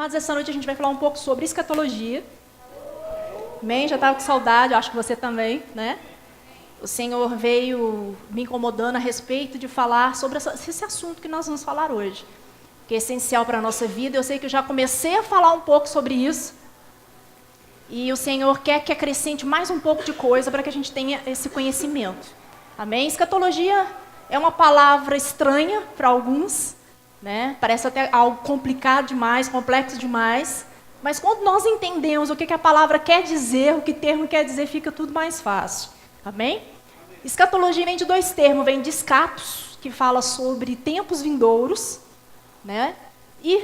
Mas essa noite a gente vai falar um pouco sobre escatologia. Amém? Já estava com saudade, acho que você também, né? O Senhor veio me incomodando a respeito de falar sobre esse assunto que nós vamos falar hoje, que é essencial para a nossa vida. Eu sei que eu já comecei a falar um pouco sobre isso, e o Senhor quer que acrescente mais um pouco de coisa para que a gente tenha esse conhecimento. Amém? Escatologia é uma palavra estranha para alguns, né? Parece até algo complicado demais, complexo demais, mas quando nós entendemos o que a palavra quer dizer, o que o termo quer dizer, fica tudo mais fácil. Amém? Escatologia vem de dois termos, vem de escatos, que fala sobre tempos vindouros, né? E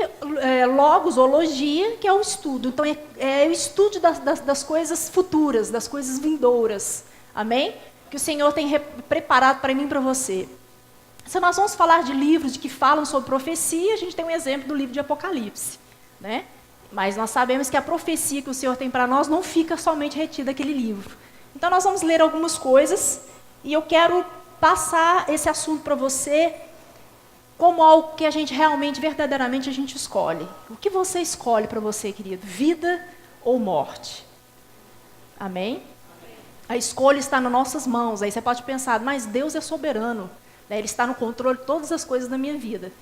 logos, ou logia, que é o estudo. Então, é o estudo das coisas futuras, das coisas vindouras. Amém? Que o Senhor tem preparado para mim e para você. Se nós vamos falar de livros que falam sobre profecia, a gente tem um exemplo do livro de Apocalipse, né? Mas nós sabemos que a profecia que o Senhor tem para nós não fica somente retida naquele livro. Então, nós vamos ler algumas coisas, e eu quero passar esse assunto para você como algo que a gente realmente, verdadeiramente, a gente escolhe. O que você escolhe para você, querido? Vida ou morte? Amém? A escolha está nas nossas mãos. Aí você pode pensar, mas Deus é soberano, né? Ele está no controle de todas as coisas da minha vida.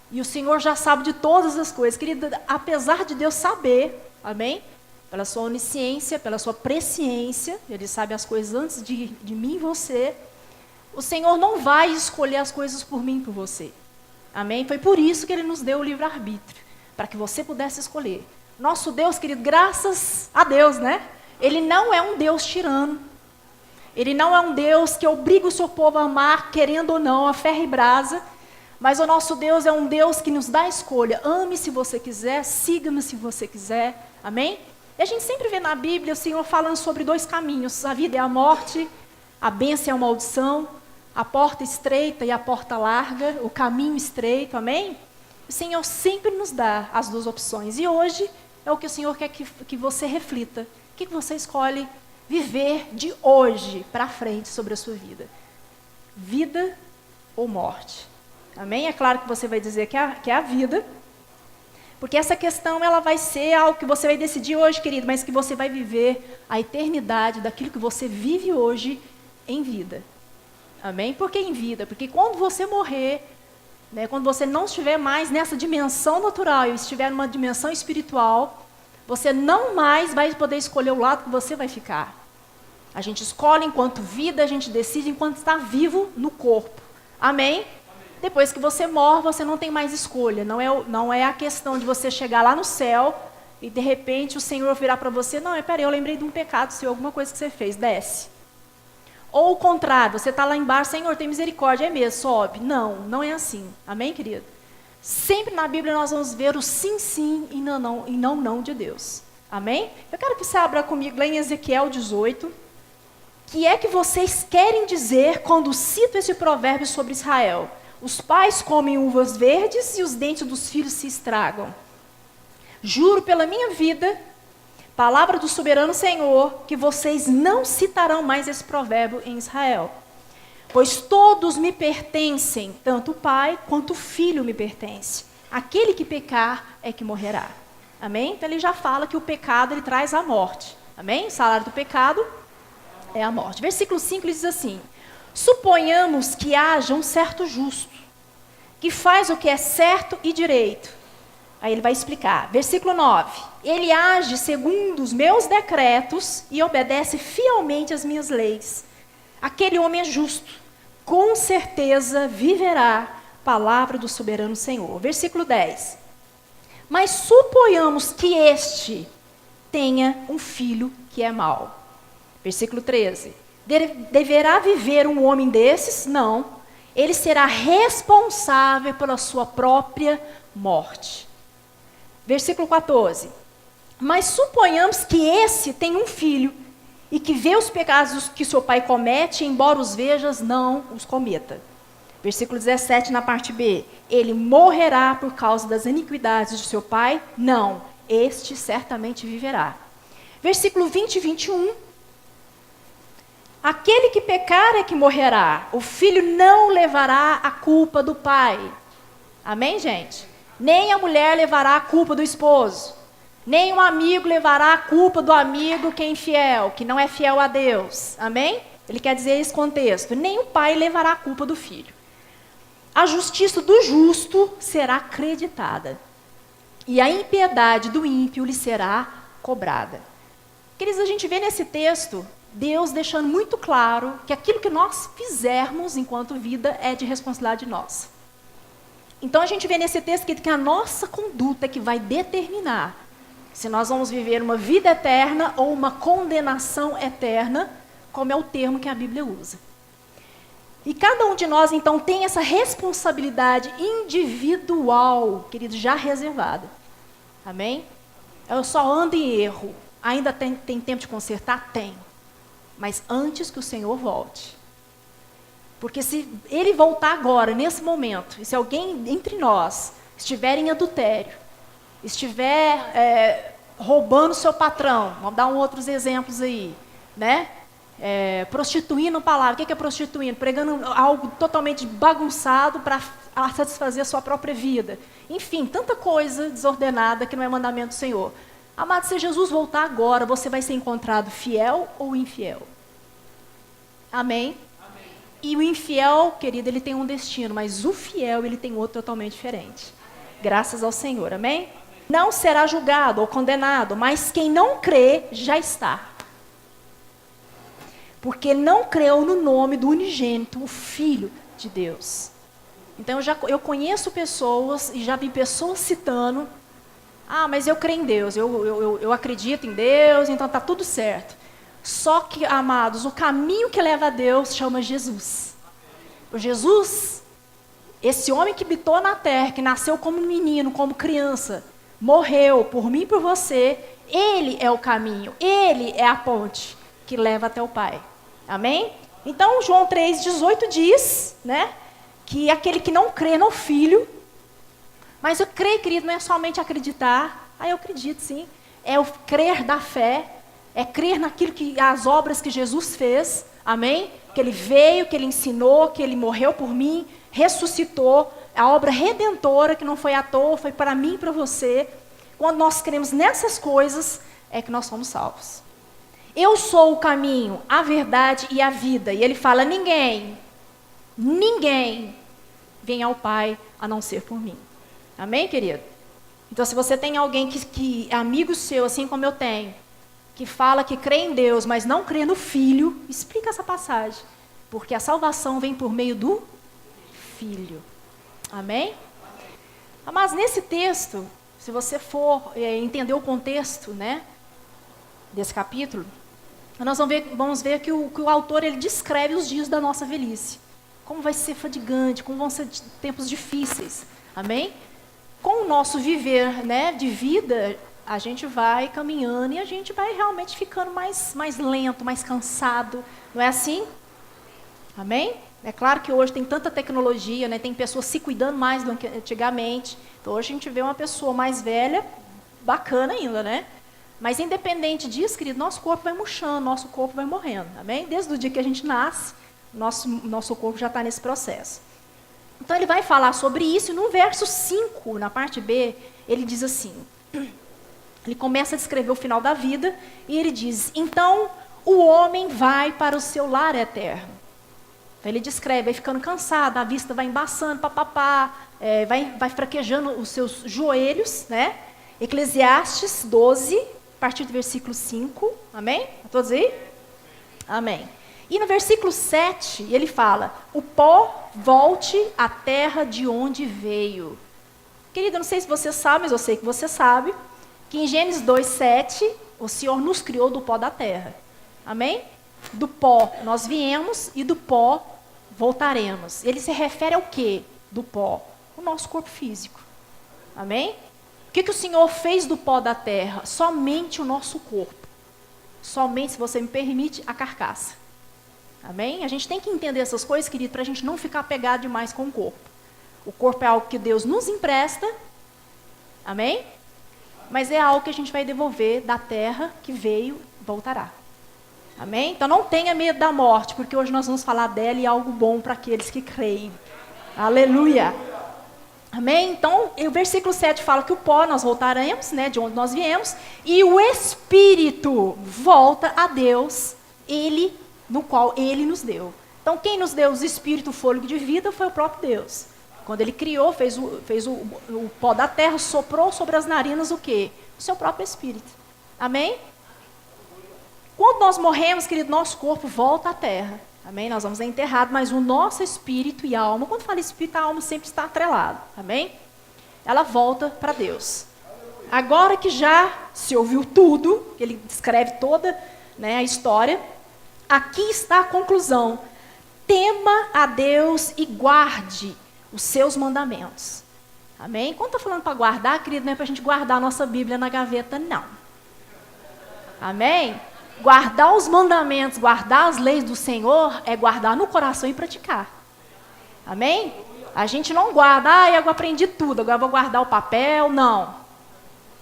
E o Senhor já sabe de todas as coisas. Querida, apesar de Deus saber, amém? Pela sua onisciência, pela sua presciência, Ele sabe as coisas antes de mim e você, o Senhor não vai escolher as coisas por mim e por você. Amém? Foi por isso que Ele nos deu o livre-arbítrio, para que você pudesse escolher. Nosso Deus, querido, graças a Deus, né? Ele não é um Deus tirano. Ele não é um Deus que obriga o seu povo a amar, querendo ou não, a ferro e brasa. Mas o nosso Deus é um Deus que nos dá a escolha. Ame se você quiser, siga-me se você quiser. Amém? E a gente sempre vê na Bíblia o Senhor falando sobre dois caminhos. A vida e a morte, a bênção e a maldição, a porta estreita e a porta larga, o caminho estreito, amém? O Senhor sempre nos dá as duas opções. E hoje é o que o Senhor quer que você reflita. O que você escolhe viver de hoje para frente sobre a sua vida? Vida ou morte? Amém? É claro que você vai dizer que é a vida, porque essa questão ela vai ser algo que você vai decidir hoje, querido, mas que você vai viver a eternidade daquilo que você vive hoje em vida. Amém? Por que em vida? Porque quando você morrer, né, quando você não estiver mais nessa dimensão natural e estiver numa dimensão espiritual, você não mais vai poder escolher o lado que você vai ficar. A gente escolhe enquanto vida, a gente decide enquanto está vivo no corpo. Amém? Depois que você morre, você não tem mais escolha. Não é a questão de você chegar lá no céu e, de repente, o Senhor virar para você, não, peraí, eu lembrei de um pecado seu, alguma coisa que você fez, desce. Ou o contrário, você está lá embaixo, Senhor, tem misericórdia, é mesmo, sobe. Não é assim. Amém, querido? Sempre na Bíblia nós vamos ver o sim, sim e não de Deus. Amém? Eu quero que você abra comigo lá em Ezequiel 18. O que é que vocês querem dizer quando cito esse provérbio sobre Israel? Os pais comem uvas verdes e os dentes dos filhos se estragam. Juro pela minha vida, palavra do soberano Senhor, que vocês não citarão mais esse provérbio em Israel. Pois todos me pertencem, tanto o pai quanto o filho me pertence. Aquele que pecar é que morrerá. Amém? Então ele já fala que o pecado ele traz a morte. Amém? O salário do pecado é a morte. Versículo 5 ele diz assim: suponhamos que haja um certo justo, que faz o que é certo e direito. Aí ele vai explicar. Versículo 9. Ele age segundo os meus decretos e obedece fielmente às minhas leis. Aquele homem é justo. Com certeza viverá. Palavra do soberano Senhor. Versículo 10. Mas suponhamos que este tenha um filho que é mau. Versículo 13. Deverá viver um homem desses? Não. Ele será responsável pela sua própria morte. Versículo 14. Mas suponhamos que esse tem um filho e que vê os pecados que seu pai comete, embora os vejas, não os cometa. Versículo 17, na parte B. Ele morrerá por causa das iniquidades de seu pai? Não. Este certamente viverá. Versículo 20 e 21. Aquele que pecar é que morrerá. O filho não levará a culpa do pai. Amém, gente? Nem a mulher levará a culpa do esposo. Nem um amigo levará a culpa do amigo que é infiel, que não é fiel a Deus. Amém? Ele quer dizer esse contexto. Nem o pai levará a culpa do filho. A justiça do justo será acreditada. E a impiedade do ímpio lhe será cobrada. Queridos, a gente vê nesse texto Deus deixando muito claro que aquilo que nós fizermos enquanto vida é de responsabilidade nossa. Então a gente vê nesse texto que a nossa conduta é que vai determinar se nós vamos viver uma vida eterna ou uma condenação eterna, como é o termo que a Bíblia usa. E cada um de nós, então, tem essa responsabilidade individual, querido, já reservada. Amém? Eu só ando em erro. Ainda tem tempo de consertar? Tem. Mas antes que o Senhor volte. Porque se Ele voltar agora, nesse momento, e se alguém entre nós estiver em adultério, estiver roubando seu patrão, vamos dar outros exemplos aí, né? Prostituindo a palavra. O que é prostituindo? Pregando algo totalmente bagunçado para satisfazer a sua própria vida. Enfim, tanta coisa desordenada que não é mandamento do Senhor. Amado, se Jesus voltar agora, você vai ser encontrado fiel ou infiel? Amém? Amém. E o infiel, querido, ele tem um destino, mas o fiel, ele tem outro totalmente diferente. Graças ao Senhor, amém? Amém. Não será julgado ou condenado, mas quem não crê, já está. Porque não creu no nome do unigênito, o Filho de Deus. Então eu conheço pessoas, e já vi pessoas citando, mas eu creio em Deus, eu acredito em Deus, então está tudo certo. Só que, amados, o caminho que leva a Deus chama Jesus. O Jesus, esse homem que habitou na terra, que nasceu como menino, como criança, morreu por mim e por você, ele é o caminho, ele é a ponte que leva até o Pai. Amém? Então, João 3,18 diz, né, que aquele que não crê no Filho, mas eu creio, querido, não é somente acreditar, eu acredito sim, é o crer da fé, é crer naquilo que, as obras que Jesus fez, amém? Que Ele veio, que Ele ensinou, que Ele morreu por mim, ressuscitou, a obra redentora que não foi à toa, foi para mim e para você. Quando nós cremos nessas coisas, é que nós somos salvos. Eu sou o caminho, a verdade e a vida. E Ele fala, ninguém vem ao Pai a não ser por mim. Amém, querido? Então, se você tem alguém que é amigo seu, assim como eu tenho, que fala que crê em Deus, mas não crê no Filho, explica essa passagem. Porque a salvação vem por meio do Filho. Amém? Mas nesse texto, se você for entender o contexto, né, desse capítulo, nós vamos ver que o autor ele descreve os dias da nossa velhice. Como vai ser fadigante, como vão ser tempos difíceis. Amém? Com o nosso viver, né, de vida, a gente vai caminhando e a gente vai realmente ficando mais lento, mais cansado. Não é assim? Amém? É claro que hoje tem tanta tecnologia, né, tem pessoas se cuidando mais do que antigamente. Então hoje a gente vê uma pessoa mais velha, bacana ainda, né? Mas independente disso, querido, nosso corpo vai murchando, nosso corpo vai morrendo. Amém? Desde o dia que a gente nasce, nosso corpo já está nesse processo. Então ele vai falar sobre isso, e no verso 5, na parte B, ele diz assim, ele começa a descrever o final da vida, e ele diz, então o homem vai para o seu lar eterno. Então ele descreve, vai ficando cansado, a vista vai embaçando, vai fraquejando os seus joelhos, né? Eclesiastes 12, a partir do versículo 5, amém? A todos aí? Amém. E no versículo 7, ele fala, o pó volte à terra de onde veio. Querido, eu não sei se você sabe, mas eu sei que você sabe, que em Gênesis 2:7, o Senhor nos criou do pó da terra. Amém? Do pó nós viemos e do pó voltaremos. Ele se refere ao quê? Do pó? O nosso corpo físico. Amém? O que o Senhor fez do pó da terra? Somente o nosso corpo. Somente, se você me permite, a carcaça. Amém? A gente tem que entender essas coisas, querido, para a gente não ficar apegado demais com o corpo. O corpo é algo que Deus nos empresta. Amém? Mas é algo que a gente vai devolver da terra que veio, voltará. Amém? Então não tenha medo da morte, porque hoje nós vamos falar dela e é algo bom para aqueles que creem. Aleluia! Amém? Então, o versículo 7 fala que o pó nós voltaremos, né, de onde nós viemos, e o Espírito volta a Deus, Ele, no qual Ele nos deu. Então, quem nos deu o Espírito, o fôlego de vida, foi o próprio Deus. Quando Ele criou, fez o pó da terra, soprou sobre as narinas o quê? O seu próprio Espírito. Amém? Quando nós morremos, querido, nosso corpo volta à terra. Amém? Nós vamos ser enterrados, mas o nosso espírito e alma, quando fala espírito, a alma sempre está atrelada. Amém? Ela volta para Deus. Agora que já se ouviu tudo, ele descreve toda, né, a história, aqui está a conclusão. Tema a Deus e guarde os seus mandamentos. Amém? Quando está falando para guardar, querido, não é para a gente guardar a nossa Bíblia na gaveta, não. Amém? Guardar os mandamentos, guardar as leis do Senhor, é guardar no coração e praticar. Amém? A gente não guarda, eu aprendi tudo, agora vou guardar o papel, não.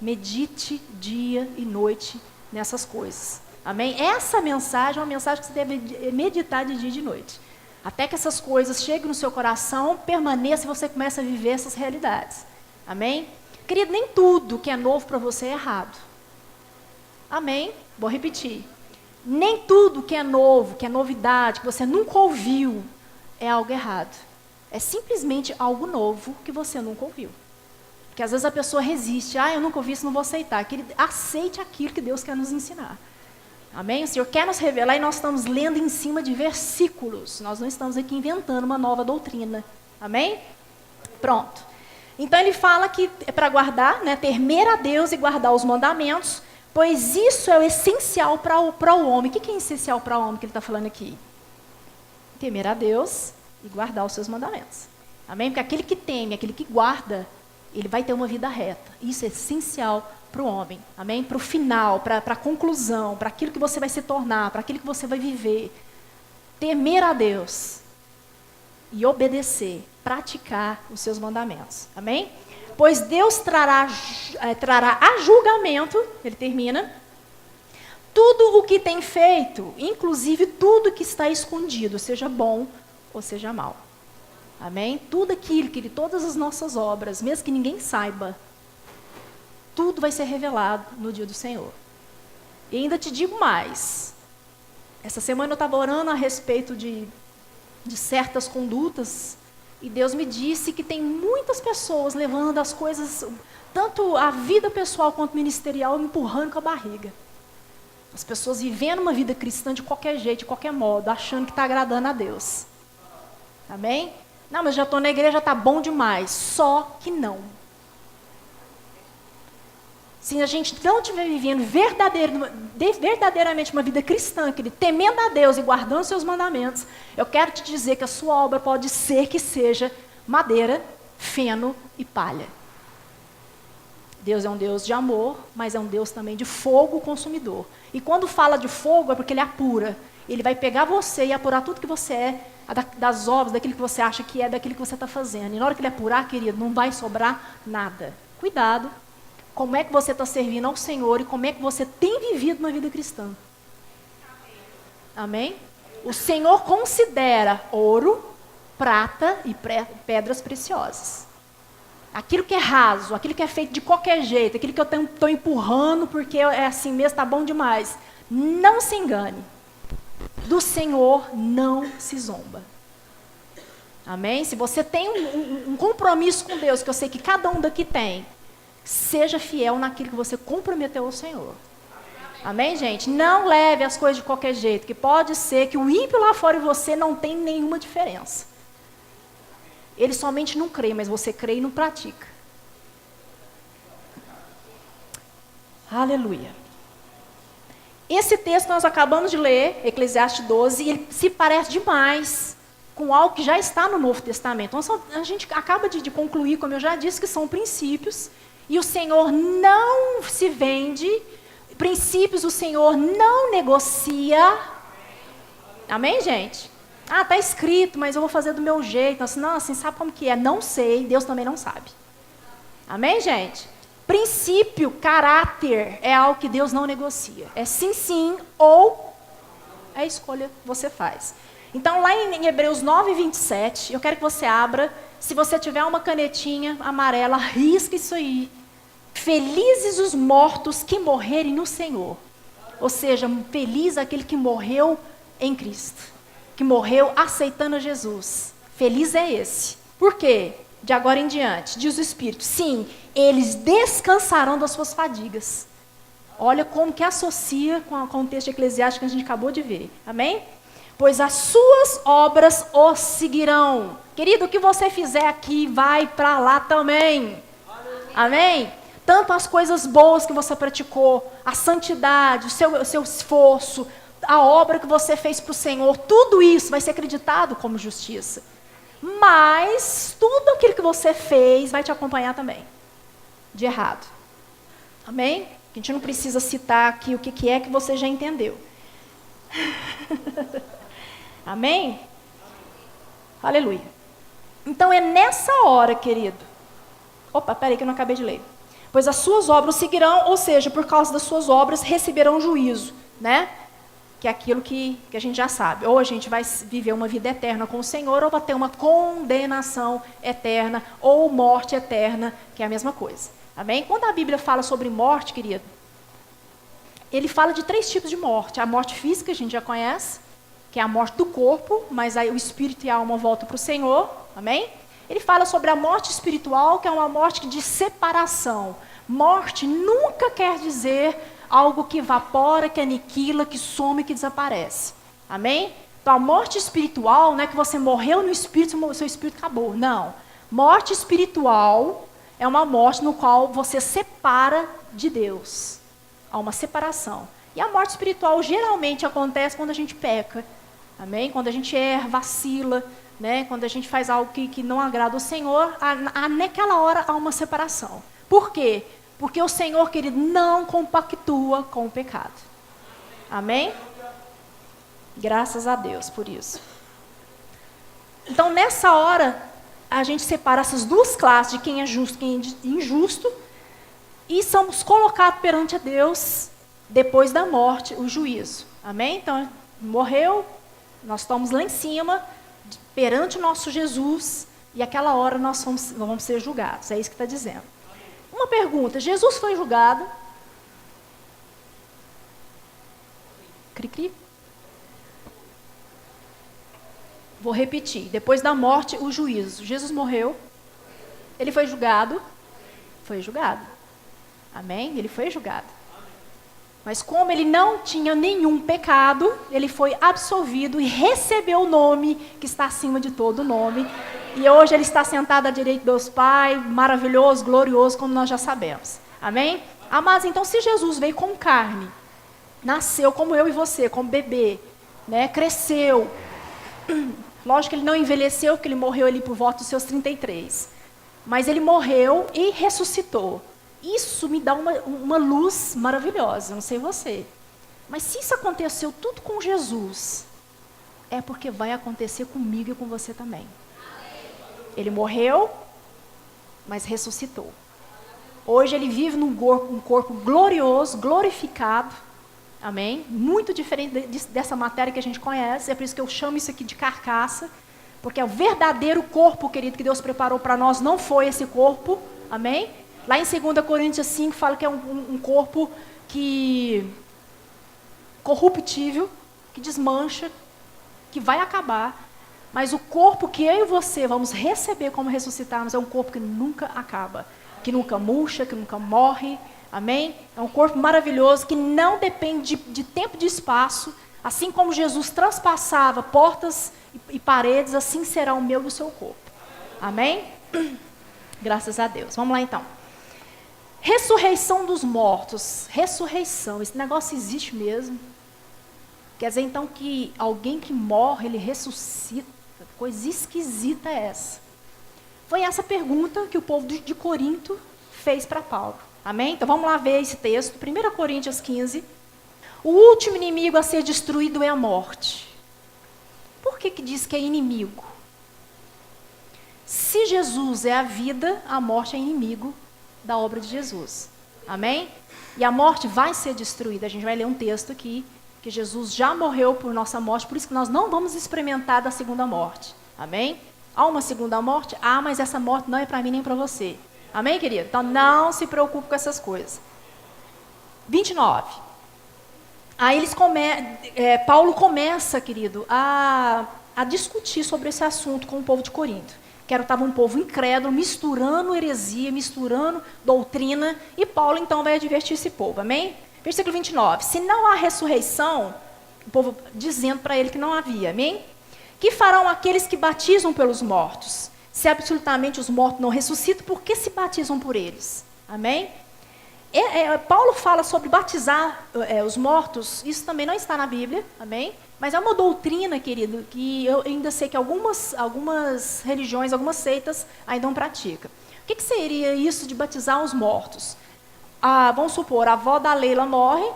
Medite dia e noite nessas coisas. Amém? Essa mensagem é uma mensagem que você deve meditar de dia e de noite. Até que essas coisas cheguem no seu coração, permaneça e você comece a viver essas realidades. Amém? Querido, nem tudo que é novo para você é errado. Amém? Vou repetir. Nem tudo que é novo, que é novidade, que você nunca ouviu, é algo errado. É simplesmente algo novo que você nunca ouviu. Porque às vezes a pessoa resiste. Eu nunca ouvi isso, não vou aceitar. Querido, aceite aquilo que Deus quer nos ensinar. Amém? O Senhor quer nos revelar e nós estamos lendo em cima de versículos. Nós não estamos aqui inventando uma nova doutrina. Amém? Pronto. Então ele fala que é para guardar, né, temer a Deus e guardar os mandamentos, pois isso é o essencial para o homem. O que é essencial para o homem que ele está falando aqui? Temer a Deus e guardar os seus mandamentos. Amém? Porque aquele que teme, aquele que guarda, ele vai ter uma vida reta. Isso é essencial para o homem. Amém? Para o final, para a conclusão, para aquilo que você vai se tornar, para aquilo que você vai viver. Temer a Deus e obedecer, praticar os seus mandamentos. Amém? Pois Deus trará a julgamento, ele termina, tudo o que tem feito, inclusive tudo que está escondido, seja bom ou seja mal. Amém? Tudo aquilo, todas as nossas obras, mesmo que ninguém saiba, tudo vai ser revelado no dia do Senhor. E ainda te digo mais. Essa semana eu estava orando a respeito de certas condutas, e Deus me disse que tem muitas pessoas levando as coisas, tanto a vida pessoal quanto ministerial, empurrando com a barriga. As pessoas vivendo uma vida cristã de qualquer jeito, de qualquer modo, achando que está agradando a Deus. Amém? Não, mas já estou na igreja, está bom demais. Só que não. Se a gente não estiver vivendo verdadeiramente uma vida cristã, temendo a Deus e guardando seus mandamentos, eu quero te dizer que a sua obra pode ser que seja madeira, feno e palha. Deus é um Deus de amor, mas é um Deus também de fogo consumidor. E quando fala de fogo é porque Ele apura. Ele vai pegar você e apurar tudo que você é, das obras, daquilo que você acha que é, daquilo que você está fazendo. E na hora que Ele apurar, querido, não vai sobrar nada. Cuidado. Como é que você está servindo ao Senhor e como é que você tem vivido uma vida cristã. Amém? O Senhor considera ouro, prata e pedras preciosas. Aquilo que é raso, aquilo que é feito de qualquer jeito, aquilo que eu estou empurrando porque é assim mesmo, está bom demais. Não se engane. Do Senhor não se zomba. Amém? Se você tem um compromisso com Deus, que eu sei que cada um daqui tem, seja fiel naquilo que você comprometeu ao Senhor. Amém, gente? Não leve as coisas de qualquer jeito, que pode ser que o ímpio lá fora e você não tem nenhuma diferença. Ele somente não crê, mas você crê e não pratica. Aleluia. Esse texto que nós acabamos de ler, Eclesiastes 12, ele se parece demais com algo que já está no Novo Testamento. Então, a gente acaba de concluir, como eu já disse, que são princípios. E o Senhor não se vende, princípios o Senhor não negocia. Amém, gente? Está escrito, mas eu vou fazer do meu jeito. Assim, sabe como que é? Não sei, Deus também não sabe. Amém, gente? Princípio, caráter, é algo que Deus não negocia. É sim, sim, ou é escolha que você faz. Então, lá em Hebreus 9, 27, eu quero que você abra Se você tiver uma canetinha amarela, risca isso aí. Felizes os mortos que morrerem no Senhor. Ou seja, feliz aquele que morreu em Cristo. Que morreu aceitando Jesus. Feliz é esse. Por quê? De agora em diante, diz o Espírito, sim, eles descansarão das suas fadigas. Olha como que associa com o texto eclesiástico que a gente acabou de ver. Amém? Pois as suas obras os seguirão. Querido, o que você fizer aqui vai para lá também. Amém? Tanto as coisas boas que você praticou, a santidade, o seu esforço, a obra que você fez para o Senhor, tudo isso vai ser acreditado como justiça. Mas tudo aquilo que você fez vai te acompanhar também, de errado. Amém? A gente não precisa citar aqui o que é que você já entendeu. Amém? Aleluia. Então é nessa hora, querido. Opa, peraí que eu não acabei de ler. Pois as suas obras seguirão, ou seja, por causa das suas obras receberão juízo, né? Que é aquilo que a gente já sabe. Ou a gente vai viver uma vida eterna com o Senhor, ou vai ter uma condenação eterna, ou morte eterna, que é a mesma coisa. Amém? Quando a Bíblia fala sobre morte, querido, ele fala de 3 tipos de morte. A morte física, a gente já conhece, que é a morte do corpo, mas aí o espírito e a alma voltam para o Senhor. Amém? Ele fala sobre a morte espiritual, que é uma morte de separação. Morte nunca quer dizer algo que evapora, que aniquila, que some, que desaparece. Amém? Então, a morte espiritual não é que você morreu no espírito e seu espírito acabou. Não. Morte espiritual é uma morte no qual você separa de Deus. Há uma separação. E a morte espiritual geralmente acontece quando a gente peca. Amém? Quando a gente erra, vacila, né? Quando a gente faz algo que não agrada ao Senhor, naquela hora há uma separação. Por quê? Porque o Senhor, querido, não compactua com o pecado. Amém? Graças a Deus por isso. Então, nessa hora, a gente separa essas 2 classes de quem é justo e quem é injusto, e somos colocados perante a Deus, depois da morte, o juízo. Amém? Então, morreu, nós estamos lá em cima, perante o nosso Jesus, e aquela hora nós vamos ser julgados. É isso que está dizendo. Uma pergunta, Jesus foi julgado? Cri-cri? Vou repetir. Depois da morte, o juízo. Jesus morreu. Ele foi julgado? Foi julgado. Amém? Ele foi julgado. Mas como ele não tinha nenhum pecado, ele foi absolvido e recebeu o nome que está acima de todo nome. E hoje ele está sentado à direita de Deus Pai, maravilhoso, glorioso, como nós já sabemos. Amém? Amados, então se Jesus veio com carne, nasceu como eu e você, como bebê, né, cresceu. Lógico que ele não envelheceu, porque ele morreu ali por volta dos seus 33. Mas ele morreu e ressuscitou. Isso me dá uma luz maravilhosa, não sei você. Mas se isso aconteceu tudo com Jesus, é porque vai acontecer comigo e com você também. Ele morreu, mas ressuscitou. Hoje ele vive num corpo glorioso, glorificado. Amém? Muito diferente dessa matéria que a gente conhece. É por isso que eu chamo isso aqui de carcaça. Porque o verdadeiro corpo, querido, que Deus preparou para nós não foi esse corpo. Amém? Lá em 2 Coríntios 5 fala que é um corpo corruptível, que desmancha, que vai acabar. Mas o corpo que eu e você vamos receber como ressuscitarmos é um corpo que nunca acaba, que nunca murcha, que nunca morre. Amém? É um corpo maravilhoso que não depende de tempo e de espaço. Assim como Jesus transpassava portas e paredes, assim será o meu e o seu corpo. Amém? Graças a Deus. Vamos lá então. Ressurreição dos mortos. Ressurreição. Esse negócio existe mesmo. Quer dizer então que alguém que morre, ele ressuscita. Coisa esquisita é essa. Foi essa pergunta que o povo de Corinto fez para Paulo. Amém? Então vamos lá ver esse texto. 1 Coríntios 15. O último inimigo a ser destruído é a morte. Por que diz que é inimigo? Se Jesus é a vida, a morte é inimigo da obra de Jesus. Amém? E a morte vai ser destruída. A gente vai ler um texto aqui, que Jesus já morreu por nossa morte, por isso que nós não vamos experimentar da segunda morte. Amém? Há uma segunda morte? Mas essa morte não é para mim nem para você. Amém, querido? Então não se preocupe com essas coisas. 29. Aí Paulo começa, querido, a discutir sobre esse assunto com o povo de Corinto. Que estava um povo incrédulo, misturando heresia, misturando doutrina. E Paulo, então, vai advertir esse povo. Amém? Versículo 29. Se não há ressurreição, o povo dizendo para ele que não havia. Amém? Que farão aqueles que batizam pelos mortos? Se absolutamente os mortos não ressuscitam, por que se batizam por eles? Amém? Paulo fala sobre batizar os mortos, isso também não está na Bíblia, amém? Mas é uma doutrina, querido, que eu ainda sei que algumas religiões, algumas seitas ainda não praticam. O que seria isso de batizar os mortos? Vamos supor, a avó da Leila morre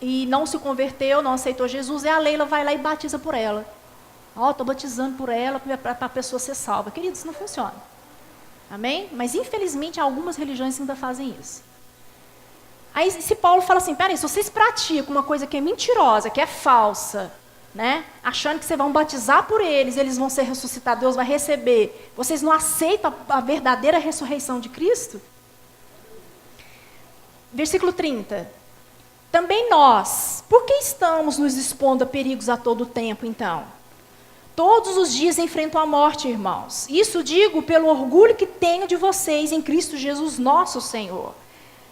e não se converteu, não aceitou Jesus, e a Leila vai lá e batiza por ela. Estou batizando por ela para a pessoa ser salva. Querido, isso não funciona. Amém? Mas infelizmente algumas religiões ainda fazem isso. Aí se Paulo fala assim, peraí, se vocês praticam uma coisa que é mentirosa, que é falsa, né? Achando que vocês vão batizar por eles vão ser ressuscitados, Deus vai receber, vocês não aceitam a verdadeira ressurreição de Cristo? Versículo 30. Também nós, por que estamos nos expondo a perigos a todo tempo, então? Todos os dias enfrentam a morte, irmãos. Isso digo pelo orgulho que tenho de vocês em Cristo Jesus, nosso Senhor.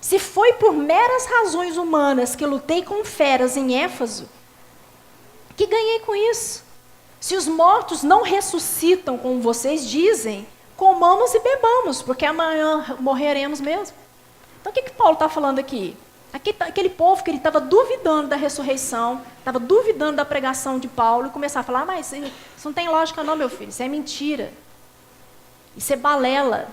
Se foi por meras razões humanas que lutei com feras em Éfeso, que ganhei com isso? Se os mortos não ressuscitam, como vocês dizem, comamos e bebamos, porque amanhã morreremos mesmo. Então, o que Paulo está falando aqui? Aquele povo que ele estava duvidando da ressurreição, estava duvidando da pregação de Paulo, e começava a falar, mas isso não tem lógica não, meu filho, isso é mentira. Isso é balela.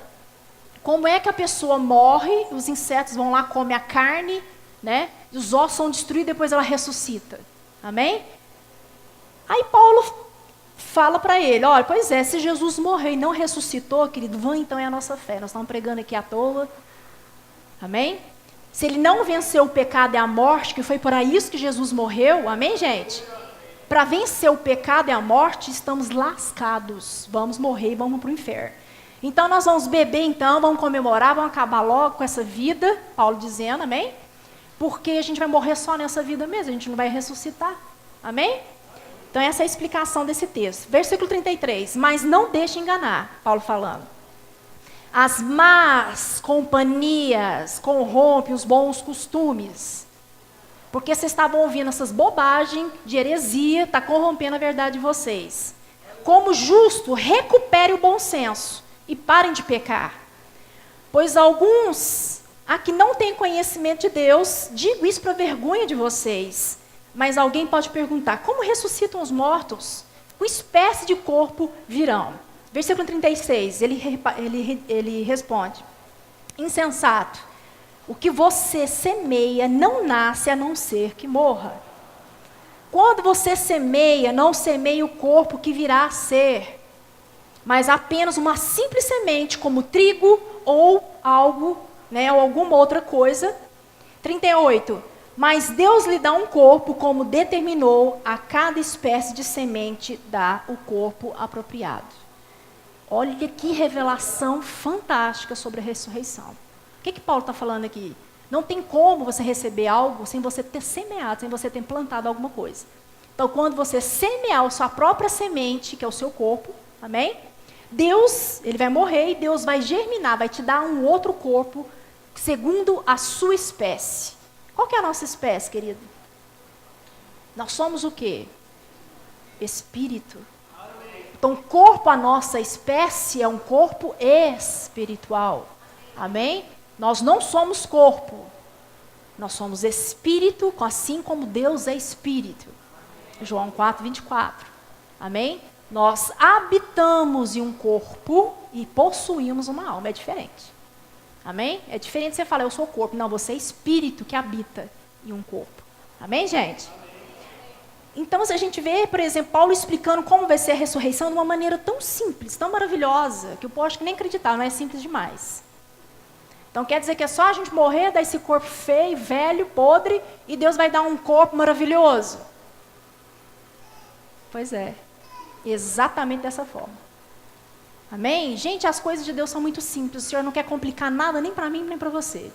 Como é que a pessoa morre, os insetos vão lá, comem a carne, né? E os ossos são destruídos e depois ela ressuscita. Amém? Aí Paulo fala para ele, olha, pois é, se Jesus morreu e não ressuscitou, querido, vã então é a nossa fé. Nós estamos pregando aqui à toa. Amém? Se ele não venceu o pecado e a morte, que foi para isso que Jesus morreu, amém, gente? Para vencer o pecado e a morte, estamos lascados. Vamos morrer e vamos para o inferno. Então, nós vamos beber, então, vamos comemorar, vamos acabar logo com essa vida, Paulo dizendo, amém? Porque a gente vai morrer só nessa vida mesmo, a gente não vai ressuscitar, amém? Então, essa é a explicação desse texto. Versículo 33, mas não deixe enganar, Paulo falando. As más companhias corrompem os bons costumes. Porque vocês estavam ouvindo essas bobagens de heresia, está corrompendo a verdade de vocês. Como justo, recupere o bom senso. E parem de pecar. Pois alguns, que não têm conhecimento de Deus, digo isso para vergonha de vocês. Mas alguém pode perguntar, como ressuscitam os mortos? Que espécie de corpo virão? Versículo 36, ele responde, insensato, o que você semeia não nasce a não ser que morra. Quando você semeia, não semeia o corpo que virá a ser, mas apenas uma simples semente, como trigo ou algo, né, ou alguma outra coisa. 38. Mas Deus lhe dá um corpo, como determinou, a cada espécie de semente dá o corpo apropriado. Olha que revelação fantástica sobre a ressurreição. O que Paulo está falando aqui? Não tem como você receber algo sem você ter semeado, sem você ter plantado alguma coisa. Então, quando você semear a sua própria semente, que é o seu corpo, amém? Deus, ele vai morrer e Deus vai germinar, vai te dar um outro corpo, segundo a sua espécie. Qual que é a nossa espécie, querido? Nós somos o quê? Espírito. Então, corpo, a nossa espécie, é um corpo espiritual. Amém? Nós não somos corpo. Nós somos espírito, assim como Deus é espírito. João 4, 24. Amém? Nós habitamos em um corpo e possuímos uma alma. É diferente. Amém? É diferente você falar, eu sou corpo. Não, você é espírito que habita em um corpo. Amém, gente? Então, se a gente vê, por exemplo, Paulo explicando como vai ser a ressurreição de uma maneira tão simples, tão maravilhosa, que eu posso nem acreditar, não é simples demais. Então, quer dizer que é só a gente morrer, dar esse corpo feio, velho, podre, e Deus vai dar um corpo maravilhoso? Pois é. Exatamente dessa forma. Amém? Gente, as coisas de Deus são muito simples. O Senhor não quer complicar nada, nem para mim, nem para você.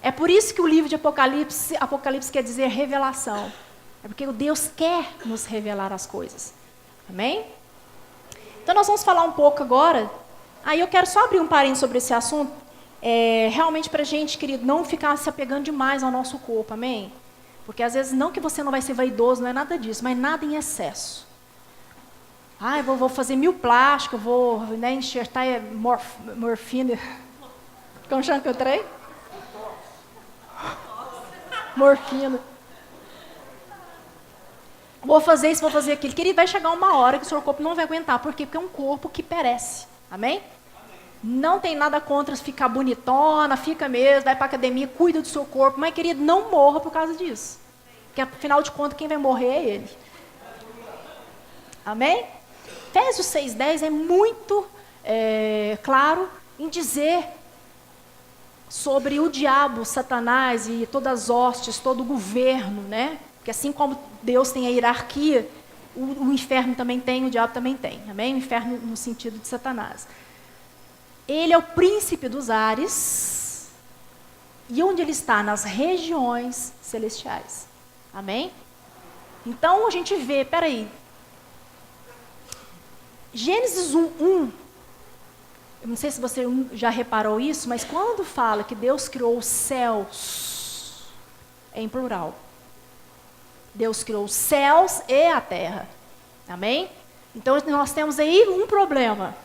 É por isso que o livro de Apocalipse quer dizer revelação. É porque o Deus quer nos revelar as coisas. Amém? Então nós vamos falar um pouco agora. Aí eu quero só abrir um parênteses sobre esse assunto. Realmente para a gente, querido, não ficar se apegando demais ao nosso corpo. Amém? Porque às vezes não que você não vai ser vaidoso, não é nada disso, mas nada em excesso. Eu vou fazer 1000 plásticos, vou enxertar morfina. Como chama que eu trei? Morfina. Vou fazer isso, vou fazer aquilo. Querido, vai chegar uma hora que o seu corpo não vai aguentar. Por quê? Porque é um corpo que perece. Amém? Não tem nada contra ficar bonitona, fica mesmo, vai para academia, cuida do seu corpo. Mas, querido, não morra por causa disso. Porque, afinal de contas, quem vai morrer é ele. Amém? Efésios 6,10 é muito claro em dizer sobre o diabo, Satanás e todas as hostes, todo o governo, né? Porque assim como Deus tem a hierarquia, o inferno também tem, o diabo também tem. Amém? O inferno no sentido de Satanás. Ele é o príncipe dos ares. E onde ele está? Nas regiões celestiais. Amém? Então a gente vê, peraí. Gênesis 1, eu não sei se você já reparou isso, mas quando fala que Deus criou os céus, é em plural. Deus criou os céus e a terra. Amém? Então nós temos aí um problema.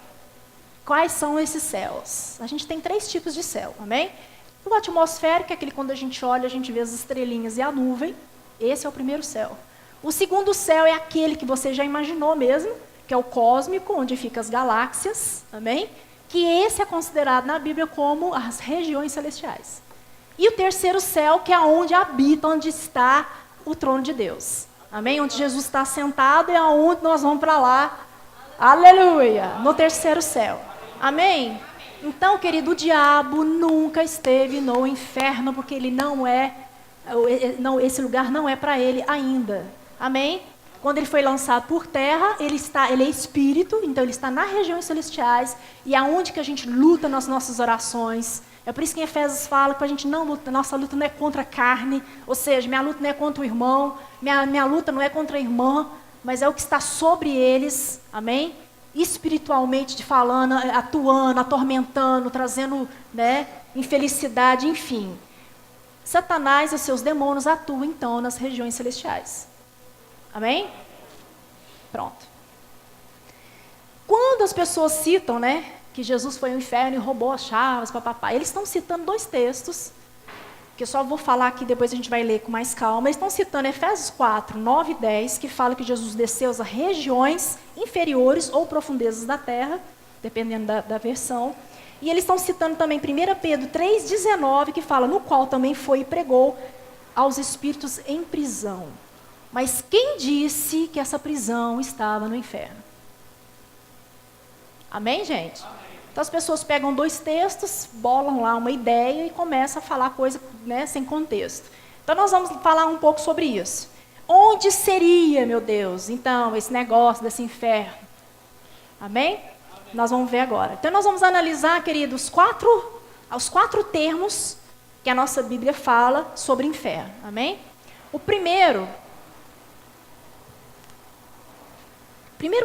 Quais são esses céus? A gente tem 3 tipos de céu, amém? O atmosférico é aquele quando a gente olha, a gente vê as estrelinhas e a nuvem. Esse é o primeiro céu. O segundo céu é aquele que você já imaginou mesmo, que é o cósmico, onde ficam as galáxias, amém? Que esse é considerado na Bíblia como as regiões celestiais. E o terceiro céu, que é onde habita, onde está o trono de Deus. Amém? Onde Jesus está sentado, é aonde nós vamos para lá. Aleluia! No terceiro céu. Amém? Então, querido, o diabo nunca esteve no inferno, porque ele esse lugar não é para ele ainda. Amém? Quando ele foi lançado por terra, ele é espírito, então ele está nas regiões celestiais, e é onde que a gente luta nas nossas orações. É por isso que em Efésios fala que a gente não luta, nossa luta não é contra a carne, ou seja, minha luta não é contra o irmão, minha luta não é contra a irmã, mas é o que está sobre eles, amém? Espiritualmente falando, atuando, atormentando, trazendo, infelicidade, enfim. Satanás e seus demônios atuam então nas regiões celestiais. Amém? Pronto. Quando as pessoas citam, que Jesus foi ao inferno e roubou as chaves, papapá, eles estão citando 2 textos, que eu só vou falar aqui, depois a gente vai ler com mais calma. Eles estão citando Efésios 4, 9 e 10, que fala que Jesus desceu às regiões inferiores ou profundezas da terra, dependendo da versão. E eles estão citando também 1 Pedro 3,19, que fala, no qual também foi e pregou aos espíritos em prisão. Mas quem disse que essa prisão estava no inferno? Amém, gente? Amém. Então as pessoas pegam 2 textos, bolam lá uma ideia e começam a falar coisa sem contexto. Então nós vamos falar um pouco sobre isso. Onde seria, meu Deus, então, esse negócio desse inferno? Amém? Amém. Nós vamos ver agora. Então nós vamos analisar, queridos, os 4 termos que a nossa Bíblia fala sobre inferno. Amém? O primeiro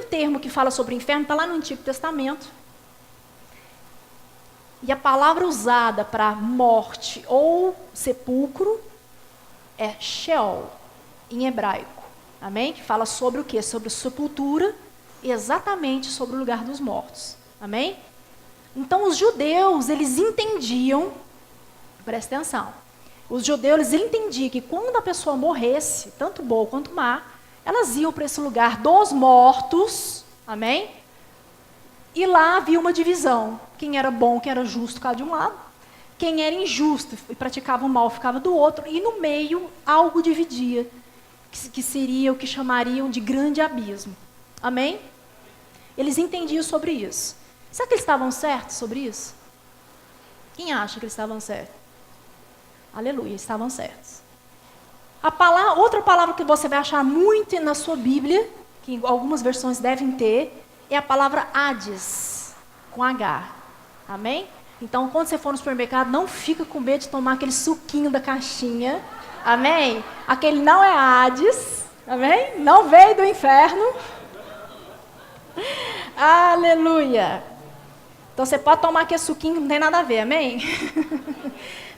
termo que fala sobre o inferno está lá no Antigo Testamento. E a palavra usada para morte ou sepulcro é Sheol, em hebraico. Amém? Que fala sobre o quê? Sobre sepultura, exatamente sobre o lugar dos mortos. Amém? Então os judeus, eles entendiam, presta atenção, os judeus, eles entendiam que quando a pessoa morresse, tanto boa quanto má, elas iam para esse lugar dos mortos, amém? E lá havia uma divisão. Quem era bom, quem era justo, ficava de um lado. Quem era injusto e praticava o mal, ficava do outro. E no meio, algo dividia, que seria o que chamariam de grande abismo. Amém? Eles entendiam sobre isso. Será que eles estavam certos sobre isso? Quem acha que eles estavam certos? Aleluia, estavam certos. Outra palavra que você vai achar muito na sua Bíblia, que algumas versões devem ter, é a palavra Hades. com H. Amém? Então, quando você for no supermercado, não fica com medo de tomar aquele suquinho da caixinha. Amém? Aquele não é Hades. Amém? Não veio do inferno. Aleluia. Então, você pode tomar aquele suquinho, não tem nada a ver. Amém?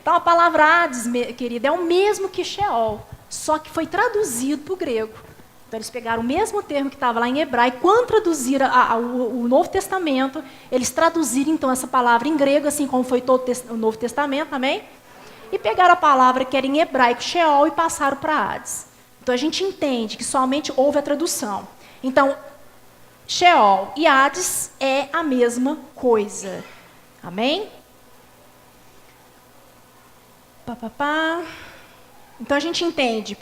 Então, a palavra Hades, querida, é o mesmo que Sheol, só que foi traduzido para o grego. Então, eles pegaram o mesmo termo que estava lá em hebraico, quando traduziram o Novo Testamento, eles traduziram, então, essa palavra em grego, assim como foi todo o Novo Testamento, amém? E pegaram a palavra que era em hebraico, Sheol, e passaram para Hades. Então, a gente entende que somente houve a tradução. Então, Sheol e Hades é a mesma coisa. Amém? Então a gente entende,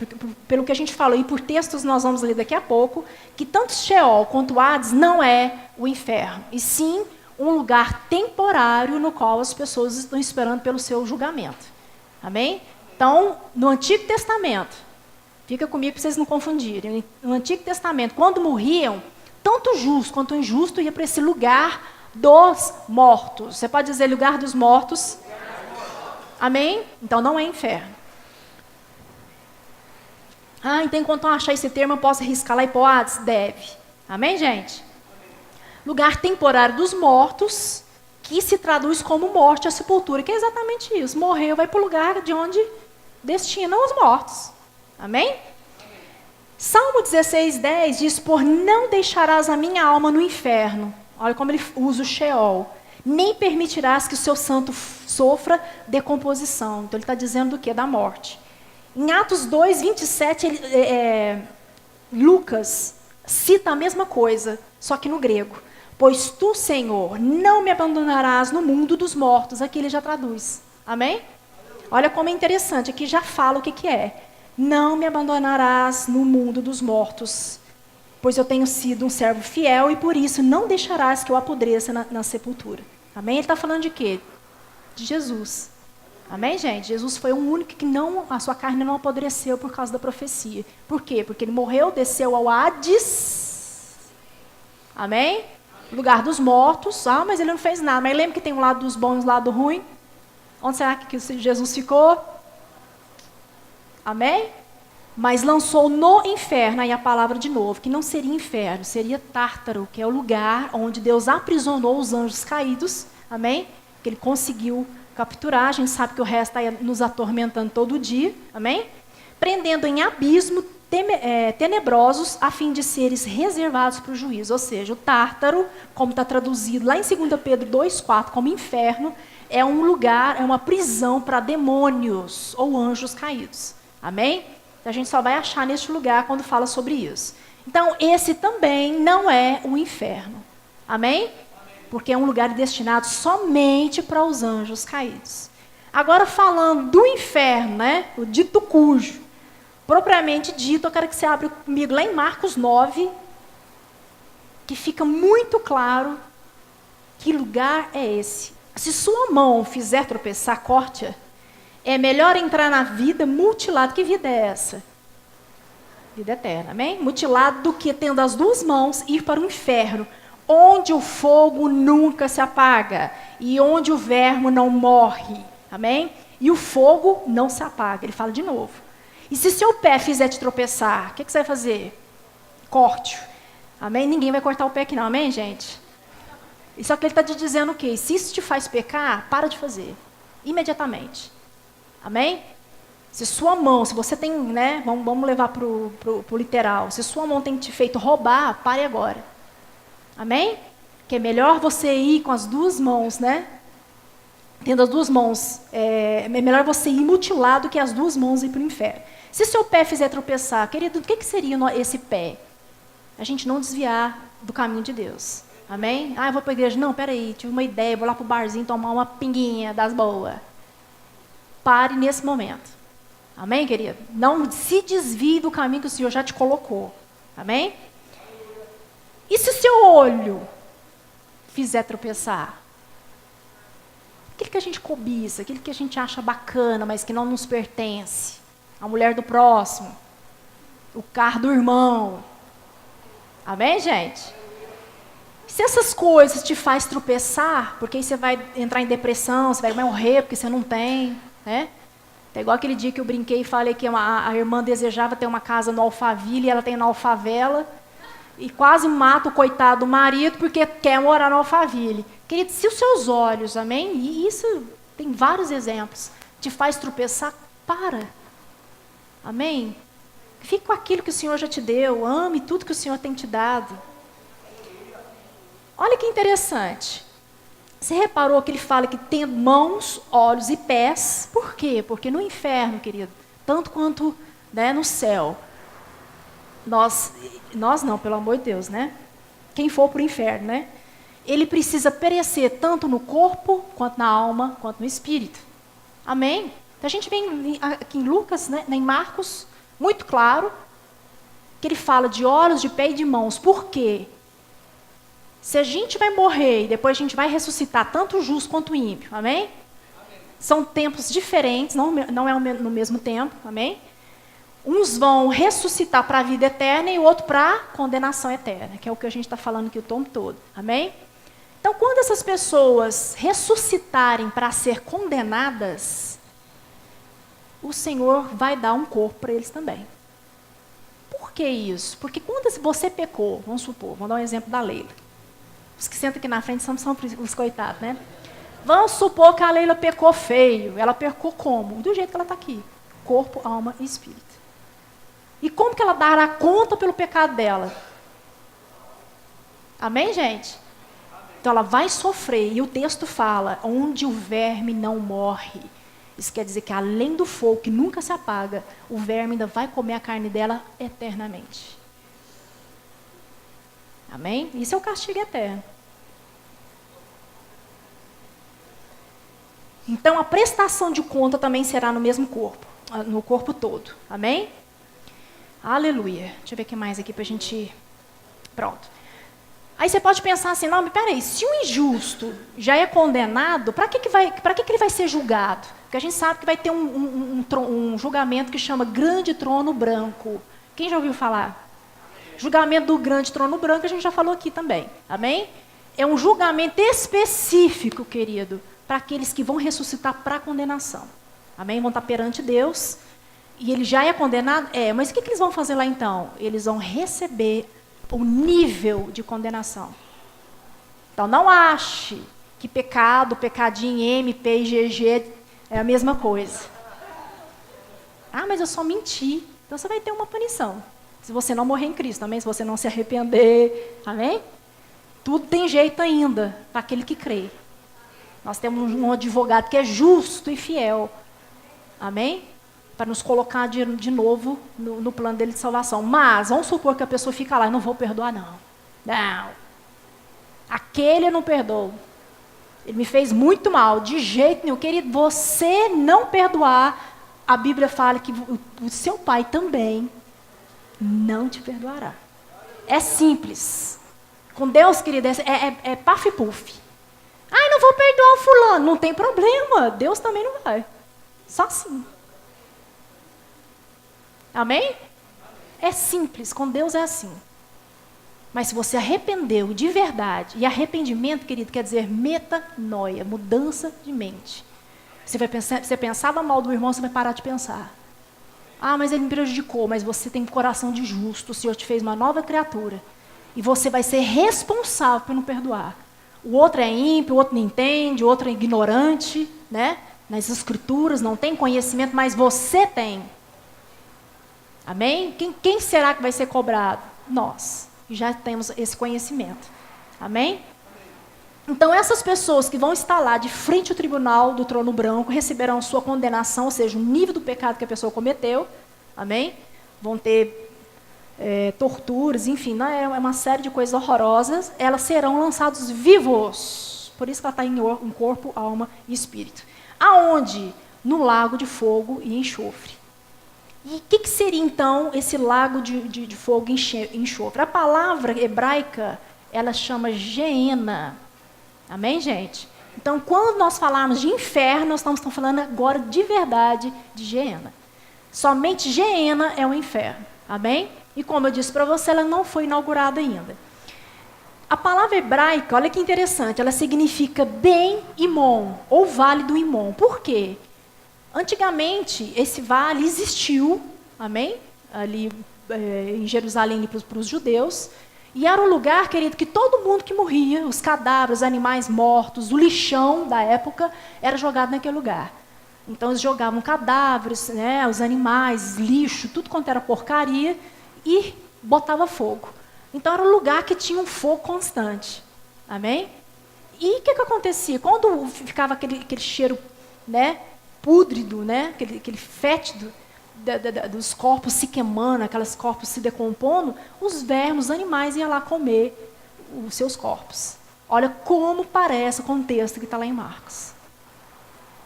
pelo que a gente falou, e por textos nós vamos ler daqui a pouco, que tanto Sheol quanto Hades não é o inferno, e sim um lugar temporário no qual as pessoas estão esperando pelo seu julgamento. Amém? Então, no Antigo Testamento, fica comigo para vocês não confundirem, no Antigo Testamento, quando morriam, tanto o justo quanto o injusto ia para esse lugar dos mortos. Você pode dizer lugar dos mortos? Amém? Então não é inferno. Então enquanto eu achar esse termo, eu posso riscar lá e pôr Hades? Deve. Amém, gente? Lugar temporário dos mortos, que se traduz como morte, a sepultura, que é exatamente isso. Morreu, vai para o lugar de onde destinam os mortos. Amém? Salmo 16:10 diz, por não deixarás a minha alma no inferno. Olha como ele usa o Sheol. Nem permitirás que o seu santo sofra decomposição. Então ele está dizendo do quê? Da morte. Em Atos 2:27, Lucas cita a mesma coisa, só que no grego. Pois tu, Senhor, não me abandonarás no mundo dos mortos. Aqui ele já traduz. Amém? Olha como é interessante, aqui já fala o que é. Não me abandonarás no mundo dos mortos, pois eu tenho sido um servo fiel e por isso não deixarás que eu apodreça na sepultura. Amém? Ele está falando de quê? De Jesus. Amém, gente? Jesus foi o único que a sua carne não apodreceu por causa da profecia. Por quê? Porque ele morreu, desceu ao Hades. Amém? Lugar dos mortos. Mas ele não fez nada. Mas lembra que tem um lado dos bons e um lado ruim? Onde será que Jesus ficou? Amém? Mas lançou no inferno, aí a palavra de novo, que não seria inferno, seria Tártaro, que é o lugar onde Deus aprisionou os anjos caídos, amém? Que ele conseguiu capturar, a gente sabe que o resto está nos atormentando todo dia, amém? Prendendo em abismo tenebrosos, a fim de seres reservados para o juízo. Ou seja, o Tártaro, como está traduzido lá em 2 Pedro 2,4, como inferno, é um lugar, é uma prisão para demônios ou anjos caídos. Amém? A gente só vai achar neste lugar quando fala sobre isso. Então, esse também não é o inferno. Amém? Porque é um lugar destinado somente para os anjos caídos. Agora, falando do inferno, né? O dito cujo. Propriamente dito, eu quero que você abra comigo lá em Marcos 9, que fica muito claro que lugar é esse. Se sua mão fizer tropeçar, corte-a. É melhor entrar na vida mutilado. Que vida é essa? Vida eterna, amém? Mutilado do que tendo as duas mãos ir para o inferno, onde o fogo nunca se apaga e onde o verme não morre, amém? E o fogo não se apaga, ele fala de novo. E se seu pé fizer te tropeçar, o que você vai fazer? Corte-o, amém? Ninguém vai cortar o pé aqui não, amém, gente? E só que ele está te dizendo o quê? Se isso te faz pecar, para de fazer, imediatamente. Amém? Se sua mão, se você tem, né, vamos levar para o literal, se sua mão tem te feito roubar, pare agora. Amém? Que é melhor você ir com as duas mãos, né? Tendo as duas mãos, é melhor você ir mutilado que as duas mãos ir para o inferno. Se seu pé fizer tropeçar, querido, o que seria esse pé? A gente não desviar do caminho de Deus. Amém? Eu vou para a igreja. Não, peraí, tive uma ideia, vou lá para o barzinho tomar uma pinguinha das boas. Pare nesse momento. Amém, querido? Não se desvie do caminho que o Senhor já te colocou. Amém? E se o seu olho fizer tropeçar? Aquilo que a gente cobiça, aquilo que a gente acha bacana, mas que não nos pertence. A mulher do próximo. O carro do irmão. Amém, gente? Se essas coisas te faz tropeçar, porque aí você vai entrar em depressão, você vai morrer porque você não tem, né? É igual aquele dia que eu brinquei e falei que a irmã desejava ter uma casa no Alphaville e ela tem na Alfavela e quase mata o coitado do marido porque quer morar no Alphaville. Querido, se os seus olhos, amém? E isso tem vários exemplos, te faz tropeçar, para. Amém? Fique com aquilo que o Senhor já te deu, ame tudo que o Senhor tem te dado. Olha que interessante. Você reparou que ele fala que tem mãos, olhos e pés? Por quê? Porque no inferno, querido, tanto quanto, né, no céu, nós não, pelo amor de Deus, né? Quem for para o inferno, né? Ele precisa perecer tanto no corpo, quanto na alma, quanto no espírito. Amém? Então a gente vem aqui em Lucas, né, em Marcos, muito claro, que ele fala de olhos, de pé e de mãos. Por quê? Se a gente vai morrer e depois a gente vai ressuscitar tanto o justo quanto o ímpio, amém? Amém. São tempos diferentes, não é no mesmo tempo, amém? Uns vão ressuscitar para a vida eterna e o outro para a condenação eterna, que é o que a gente está falando aqui o tempo todo, amém? Então, quando essas pessoas ressuscitarem para ser condenadas, o Senhor vai dar um corpo para eles também. Por que isso? Porque quando você pecou, vamos supor, vamos dar um exemplo da Leila. Os que sentam aqui na frente são os coitados, né? Vamos supor que a Leila pecou feio. Ela pecou como? Do jeito que ela está aqui. Corpo, alma e espírito. E como que ela dará conta pelo pecado dela? Amém, gente? Então ela vai sofrer. E o texto fala, onde o verme não morre. Isso quer dizer que além do fogo que nunca se apaga, o verme ainda vai comer a carne dela eternamente. Amém? Isso é o castigo eterno. Então, a prestação de conta também será no mesmo corpo, no corpo todo. Amém? Aleluia. Deixa eu ver o que mais aqui para a gente... Pronto. Aí você pode pensar assim, não, mas peraí, se o injusto já é condenado, para que ele vai ser julgado? Porque a gente sabe que vai ter um julgamento que chama Grande Trono Branco. Quem já ouviu falar? Julgamento do grande trono branco, a gente já falou aqui também. Amém? É um julgamento específico, querido, para aqueles que vão ressuscitar para a condenação. Amém? Vão estar perante Deus. E ele já é condenado? Mas o que eles vão fazer lá então? Eles vão receber o nível de condenação. Então, não ache que pecado, pecadinho, M, P e GG é a mesma coisa. Ah, mas eu só menti. Então, você vai ter uma punição. Se você não morrer em Cristo, amém? Se você não se arrepender, amém? Tudo tem jeito ainda para aquele que crê. Nós temos um advogado que é justo e fiel, amém? Para nos colocar de novo no plano dele de salvação. Mas, vamos supor que a pessoa fica lá, eu não vou perdoar não. Não. Aquele eu não perdoo. Ele me fez muito mal, de jeito nenhum. Querido, você não perdoar, a Bíblia fala que o seu pai também não te perdoará. É simples. Com Deus, querido, é paf e puf. Ai, não vou perdoar o fulano. Não tem problema. Deus também não vai. Só assim. Amém? É simples. Com Deus é assim. Mas se você arrependeu de verdade, e arrependimento, querido, quer dizer metanoia, mudança de mente. Você pensava mal do irmão, você vai parar de pensar. Ah, mas ele me prejudicou, mas você tem coração de justo, o Senhor te fez uma nova criatura. E você vai ser responsável por não perdoar. O outro é ímpio, o outro não entende, o outro é ignorante, né? Nas escrituras, não tem conhecimento, mas você tem. Amém? Quem será que vai ser cobrado? Nós. E já temos esse conhecimento. Amém? Então, essas pessoas que vão estar lá de frente ao tribunal do trono branco receberão sua condenação, ou seja, o nível do pecado que a pessoa cometeu. Amém? Vão ter torturas, enfim, é uma série de coisas horrorosas. Elas serão lançados vivos. Por isso que ela está em corpo, alma e espírito. Aonde? No lago de fogo e enxofre. E o que seria, então, esse lago de fogo e enxofre? A palavra hebraica, ela chama Geena. Amém, gente? Então, quando nós falarmos de inferno, nós estamos falando agora de verdade de Geena. Somente Geena é o inferno. Amém? E como eu disse para você, ela não foi inaugurada ainda. A palavra hebraica, olha que interessante, ela significa Ben-Himom, ou Vale do Himom. Por quê? Antigamente, esse vale existiu, amém? Ali em Jerusalém para os judeus. E era um lugar, querido, que todo mundo que morria, os cadáveres, os animais mortos, o lixão da época, era jogado naquele lugar. Então eles jogavam cadáveres, né, os animais, lixo, tudo quanto era porcaria, e botava fogo. Então era um lugar que tinha um fogo constante. Amém? E o que acontecia? Quando ficava aquele cheiro, né, púdrido, né, aquele fétido dos corpos se queimando, aqueles corpos se decompondo, os vermes, os animais iam lá comer os seus corpos. Olha como parece com o texto que está lá em Marcos.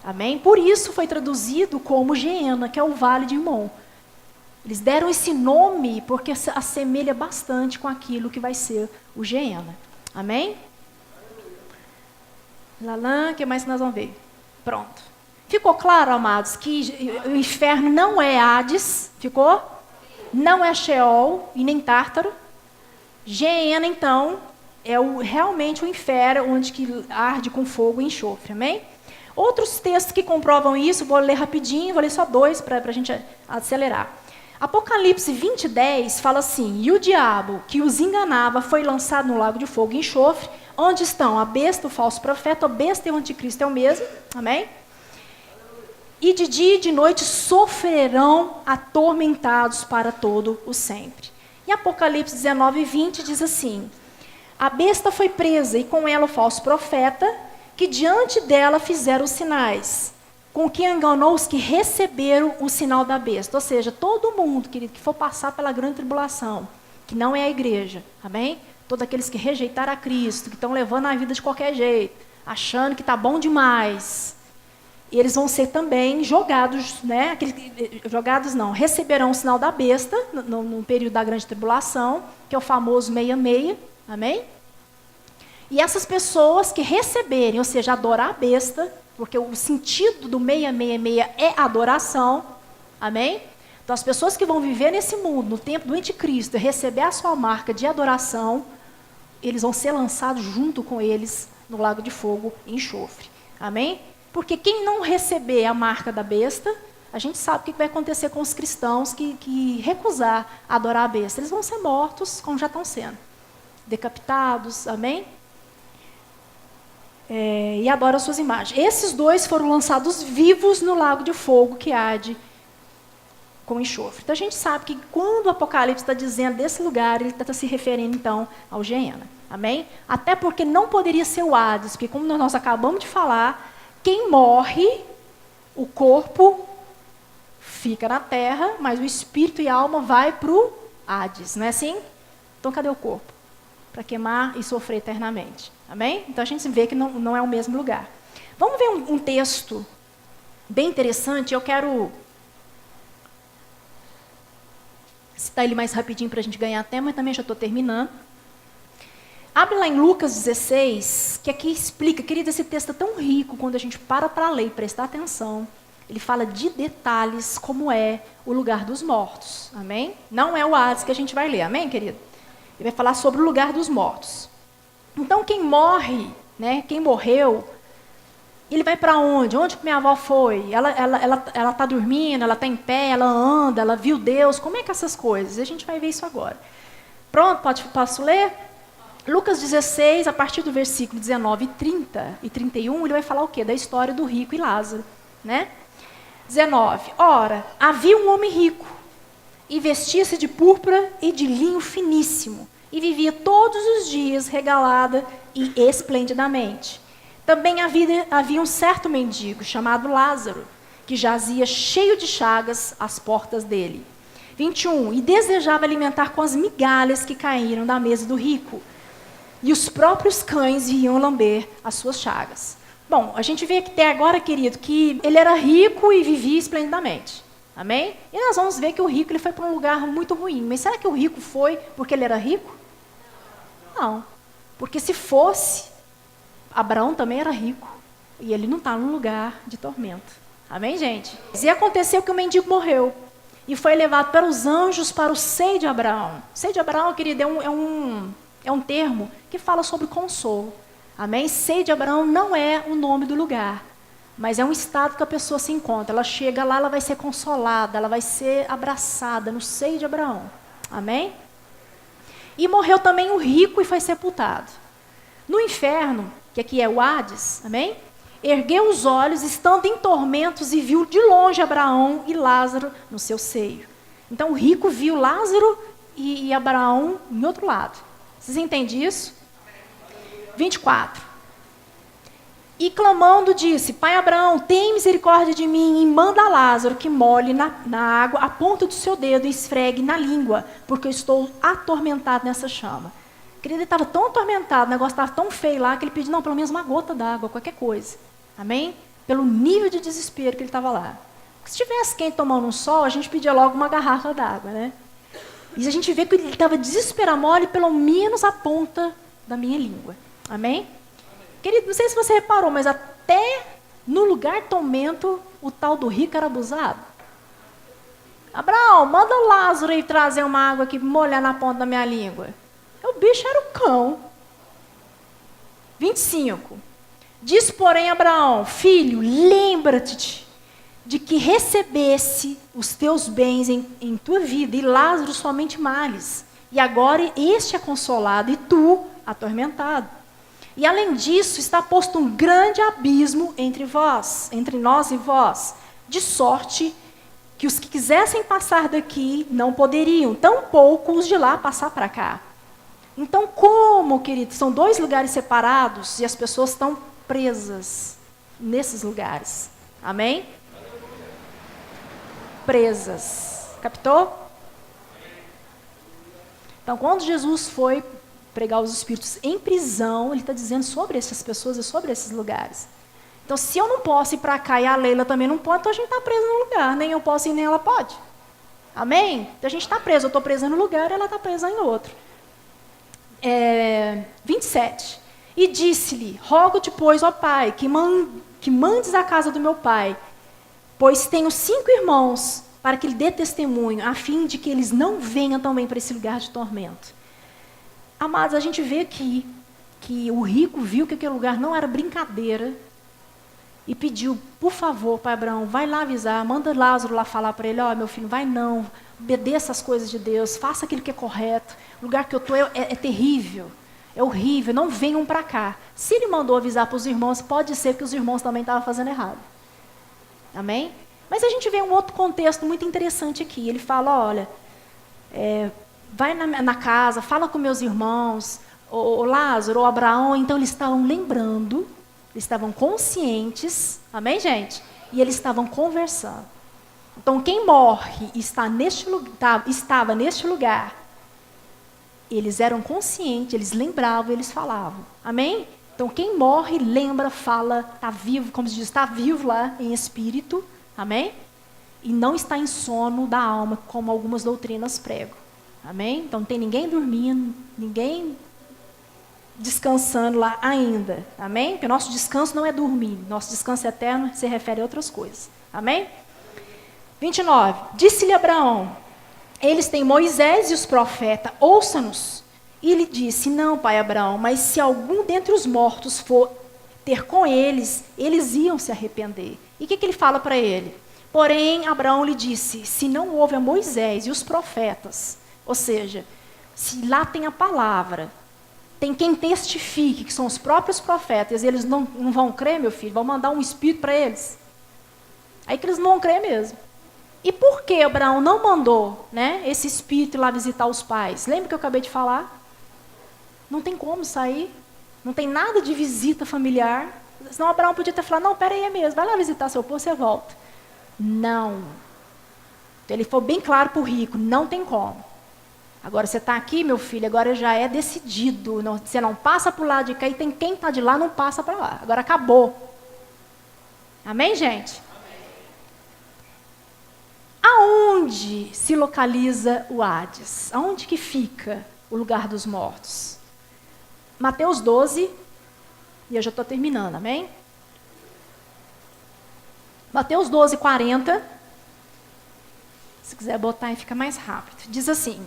Amém? Por isso foi traduzido como Geena, que é o Vale de Himom. Eles deram esse nome porque assemelha bastante com aquilo que vai ser o Geena. Amém? Lalã, o que mais nós vamos ver? Pronto. Ficou claro, amados, que o inferno não é Hades, ficou? Não é Sheol e nem Tártaro. Geena, então, é realmente o inferno onde que arde com fogo e enxofre. Amém? Outros textos que comprovam isso, vou ler rapidinho, vou ler só 2 para a gente acelerar. Apocalipse 20:10 fala assim: e o diabo que os enganava foi lançado no lago de fogo e enxofre, onde estão a besta, o falso profeta, a besta e o anticristo é o mesmo. Amém? E de dia e de noite sofrerão atormentados para todo o sempre. E Apocalipse 19:20 diz assim: a besta foi presa e com ela o falso profeta, que diante dela fizeram os sinais, com que enganou os que receberam o sinal da besta. Ou seja, todo mundo, querido, que for passar pela grande tribulação, que não é a igreja, amém? Todos aqueles que rejeitaram a Cristo, que estão levando a vida de qualquer jeito, achando que está bom demais, eles vão ser também jogados, né? Jogados não, receberão o sinal da besta, no período da grande tribulação, que é o famoso 66, amém? E essas pessoas que receberem, ou seja, adorar a besta, porque o sentido do 666 é adoração, amém? Então as pessoas que vão viver nesse mundo, no tempo do anticristo, e receber a sua marca de adoração, eles vão ser lançados junto com eles no lago de fogo e enxofre, amém? Porque quem não receber a marca da besta, a gente sabe o que vai acontecer com os cristãos que recusar adorar a besta. Eles vão ser mortos, como já estão sendo, decapitados, amém? E adoram as suas imagens. Esses 2 foram lançados vivos no lago de fogo que arde com enxofre. Então a gente sabe que quando o Apocalipse está dizendo desse lugar, ele está se referindo então ao Geena. Amém? Até porque não poderia ser o Hades, porque como nós acabamos de falar, quem morre, o corpo fica na terra, mas o espírito e a alma vai para o Hades, não é assim? Então cadê o corpo? Para queimar e sofrer eternamente. Amém? Então a gente vê que não é o mesmo lugar. Vamos ver um texto bem interessante. Eu quero citar ele mais rapidinho para a gente ganhar tempo, mas também já estou terminando. Abre lá em Lucas 16, que aqui explica, querido, esse texto é tão rico quando a gente para ler e prestar atenção. Ele fala de detalhes como é o lugar dos mortos. Amém? Não é o Hades que a gente vai ler. Amém, querido? Ele vai falar sobre o lugar dos mortos. Então, quem morre, né, quem morreu, ele vai para onde? Onde que minha avó foi? Ela está dormindo, ela está em pé, ela anda, ela viu Deus. Como é que é essas coisas? A gente vai ver isso agora. Pronto, posso ler? Lucas 16, a partir do versículo 19 e 31, ele vai falar o quê? Da história do rico e Lázaro. Né? 19. Ora, havia um homem rico, e vestia-se de púrpura e de linho finíssimo, e vivia todos os dias regalada e esplendidamente. Também havia um certo mendigo, chamado Lázaro, que jazia cheio de chagas às portas dele. 21. E desejava alimentar com as migalhas que caíram da mesa do rico, e os próprios cães iam lamber as suas chagas. Bom, a gente vê aqui até agora, querido, que ele era rico e vivia esplendidamente. Amém? E nós vamos ver que o rico ele foi para um lugar muito ruim. Mas será que o rico foi porque ele era rico? Não. Porque se fosse, Abraão também era rico. E ele não está num lugar de tormento. Amém, gente? E aconteceu que o mendigo morreu. E foi levado pelos anjos para o seio de Abraão. O seio de Abraão, querido, É um termo que fala sobre consolo. Amém? Seio de Abraão não é o nome do lugar, mas é um estado que a pessoa se encontra. Ela chega lá, ela vai ser consolada, ela vai ser abraçada no seio de Abraão. Amém? E morreu também o rico e foi sepultado. No inferno, que aqui é o Hades, amém? Ergueu os olhos, estando em tormentos, e viu de longe Abraão e Lázaro no seu seio. Então o rico viu Lázaro e Abraão em outro lado. Vocês entendem isso? 24. E clamando disse, Pai Abraão, tem misericórdia de mim e manda Lázaro que molhe na água a ponta do seu dedo e esfregue na língua, porque eu estou atormentado nessa chama. Querido, ele estava tão atormentado, o negócio estava tão feio lá, que ele pediu, não, pelo menos uma gota d'água, qualquer coisa. Amém? Pelo nível de desespero que ele estava lá. Porque se tivesse quem tomando um sol, a gente pedia logo uma garrafa d'água, né? E a gente vê que ele estava desesperado, mole pelo menos a ponta da minha língua. Amém? Querido, não sei se você reparou, mas até no lugar tormento, o tal do rico era abusado. Abraão, manda Lázaro aí trazer uma água aqui, molhar na ponta da minha língua. O bicho era o cão. 25. Diz, porém, Abraão, filho, lembra-te de que recebesse os teus bens em tua vida, e Lázaro somente males. E agora este é consolado, e tu atormentado. E além disso, está posto um grande abismo entre nós e vós, de sorte que os que quisessem passar daqui não poderiam, tampouco os de lá passar para cá. Então, como, querido, são dois lugares separados e as pessoas estão presas nesses lugares. Amém? Presas. Captou? Então, quando Jesus foi pregar os espíritos em prisão, ele está dizendo sobre essas pessoas e sobre esses lugares. Então, se eu não posso ir para cá e a Leila também não pode, então a gente está preso no lugar. Nem eu posso ir, nem ela pode. Amém? Então a gente está preso. Eu estou presa no lugar e ela está presa em outro. 27. E disse-lhe, rogo-te, pois, ó pai, que mandes à casa do meu pai, pois tenho 5 irmãos, para que lhe dê testemunho, a fim de que eles não venham também para esse lugar de tormento. Amados, a gente vê aqui que o rico viu que aquele lugar não era brincadeira e pediu, por favor, pai Abraão, vai lá avisar, manda Lázaro lá falar para ele, ó, meu filho, vai não, obedeça as coisas de Deus, faça aquilo que é correto, o lugar que eu estou é terrível, é horrível, não venham para cá. Se ele mandou avisar para os irmãos, pode ser que os irmãos também estavam fazendo errado. Amém? Mas a gente vê um outro contexto muito interessante aqui. Ele fala, olha, vai na casa, fala com meus irmãos, o Lázaro, o Abraão. Então eles estavam lembrando, eles estavam conscientes, amém, gente? E eles estavam conversando. Então quem morre e estava neste lugar, eles eram conscientes, eles lembravam, eles falavam. Amém? Então quem morre, lembra, fala, está vivo, como se diz, está vivo lá em espírito. Amém? E não está em sono da alma, como algumas doutrinas pregam. Amém? Então não tem ninguém dormindo, ninguém descansando lá ainda. Amém? Porque nosso descanso não é dormir. Nosso descanso eterno se refere a outras coisas. Amém? 29. Disse-lhe Abraão, eles têm Moisés e os profetas, ouça-nos. E ele disse, não, pai Abraão, mas se algum dentre os mortos for ter com eles, eles iam se arrepender. E o que ele fala para ele? Porém, Abraão lhe disse, se não houve a Moisés e os profetas, ou seja, se lá tem a palavra, tem quem testifique, que são os próprios profetas, e eles não vão crer, meu filho, vão mandar um espírito para eles. Aí que eles não vão crer mesmo. E por que Abraão não mandou, né, esse espírito ir lá visitar os pais? Lembra que eu acabei de falar? Não tem como sair, não tem nada de visita familiar. Senão Abraão podia ter falado, não, peraí, é mesmo, vai lá visitar seu povo, você volta. Não. Ele foi bem claro para o rico, não tem como. Agora você está aqui, meu filho, agora já é decidido. Não, você não passa para o lado de cá e tem quem está de lá, não passa para lá. Agora acabou. Amém, gente? Aonde se localiza o Hades? Aonde que fica o lugar dos mortos? Mateus 12, e eu já estou terminando, amém? Mateus 12, 40. Se quiser botar aí, fica mais rápido. Diz assim,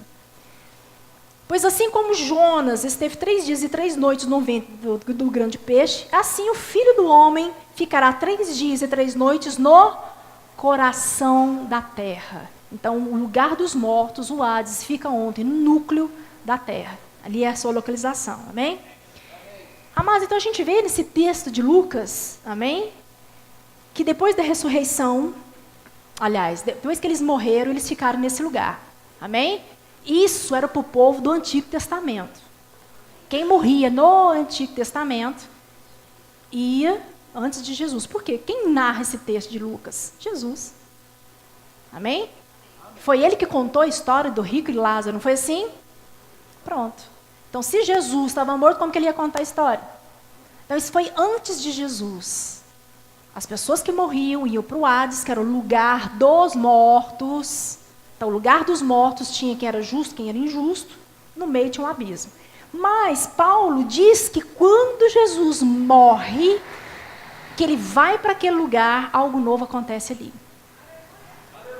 Pois assim como Jonas esteve 3 dias e 3 noites no ventre do grande peixe, assim o Filho do Homem ficará 3 dias e 3 noites no coração da terra. Então, o lugar dos mortos, o Hades, fica onde? No núcleo da terra. Ali é a sua localização, amém? Amados, então a gente vê nesse texto de Lucas, amém? Que depois da ressurreição, aliás, depois que eles morreram, eles ficaram nesse lugar, amém? Isso era para o povo do Antigo Testamento. Quem morria no Antigo Testamento ia antes de Jesus. Por quê? Quem narra esse texto de Lucas? Jesus. Amém? Foi ele que contou a história do rico e Lázaro, não foi assim? Pronto. Então, se Jesus estava morto, como que ele ia contar a história? Então, isso foi antes de Jesus. As pessoas que morriam iam para o Hades, que era o lugar dos mortos. Então, o lugar dos mortos tinha quem era justo, quem era injusto. No meio tinha um abismo. Mas Paulo diz que quando Jesus morre, que ele vai para aquele lugar, algo novo acontece ali.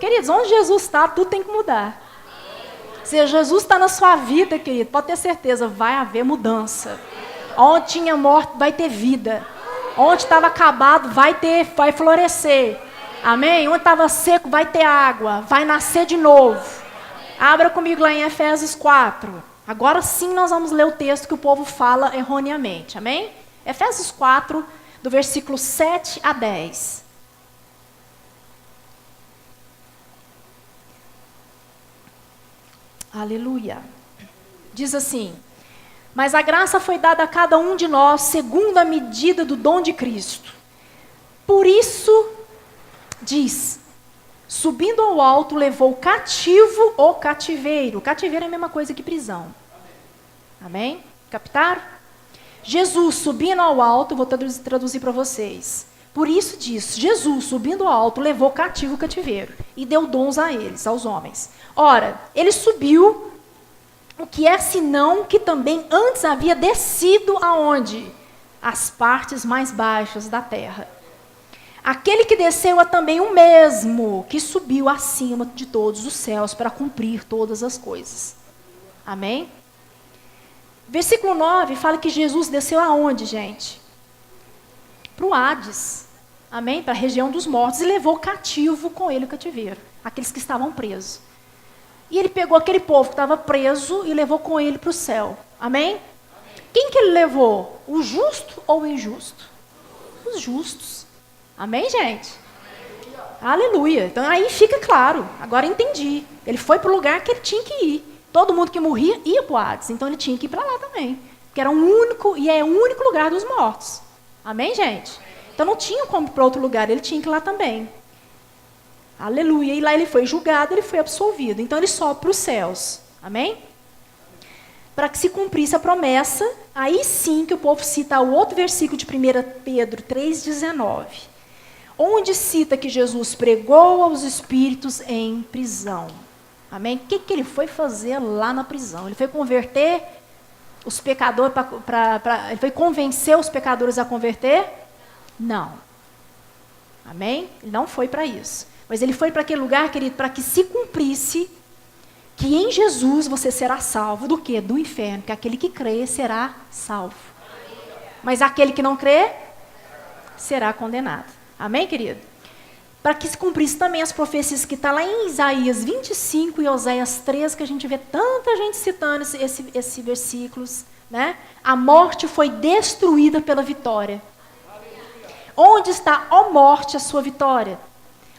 Queridos, onde Jesus está, tudo tem que mudar. Se Jesus está na sua vida, querido, pode ter certeza, vai haver mudança. Onde tinha morte, vai ter vida. Onde estava acabado, vai florescer. Amém? Onde estava seco, vai ter água. Vai nascer de novo. Abra comigo lá em Efésios 4. Agora sim nós vamos ler o texto que o povo fala erroneamente. Amém? Efésios 4, do versículo 7 a 10. Aleluia. Diz assim: mas a graça foi dada a cada um de nós segundo a medida do dom de Cristo. Por isso, diz, subindo ao alto, levou cativo o cativeiro. Cativeiro é a mesma coisa que prisão. Amém? Captaram? Jesus subindo ao alto, vou traduzir para vocês. Por isso diz, Jesus subindo ao alto, levou cativo o cativeiro e deu dons a eles, aos homens. Ora, ele subiu, o que é senão que também antes havia descido aonde? As partes mais baixas da terra. Aquele que desceu é também o mesmo que subiu acima de todos os céus para cumprir todas as coisas. Amém? Versículo 9 fala que Jesus desceu aonde, gente? Para o Hades. Amém? Para a região dos mortos e levou cativo com ele o cativeiro. Aqueles que estavam presos. E ele pegou aquele povo que estava preso e levou com ele para o céu. Amém? Quem que ele levou? O justo ou o injusto? Os justos. Amém, gente? Aleluia. Então aí fica claro. Agora entendi. Ele foi para o lugar que ele tinha que ir. Todo mundo que morria ia para o Hades. Então ele tinha que ir para lá também. Porque era um único, e é o único lugar dos mortos. Amém, gente? Então não tinha como ir para outro lugar. Ele tinha que ir lá também. Aleluia. E lá ele foi julgado, ele foi absolvido. Então ele sobe para os céus. Amém? Para que se cumprisse a promessa, aí sim que o povo cita o outro versículo de 1 Pedro 3,19. Onde cita que Jesus pregou aos espíritos em prisão. Amém? O que ele foi fazer lá na prisão? Ele foi converter os pecadores, ele foi convencer os pecadores a converter? Não. Amém? Ele não foi para isso. Mas ele foi para aquele lugar, querido, para que se cumprisse que em Jesus você será salvo. Do quê? Do inferno. Porque aquele que crê será salvo. Mas aquele que não crê será condenado. Amém, querido? Para que se cumprisse também as profecias que está lá em Isaías 25 e Oséias 13, que a gente vê tanta gente citando esses versículos, né? A morte foi destruída pela vitória. Onde está, ó morte, a sua vitória?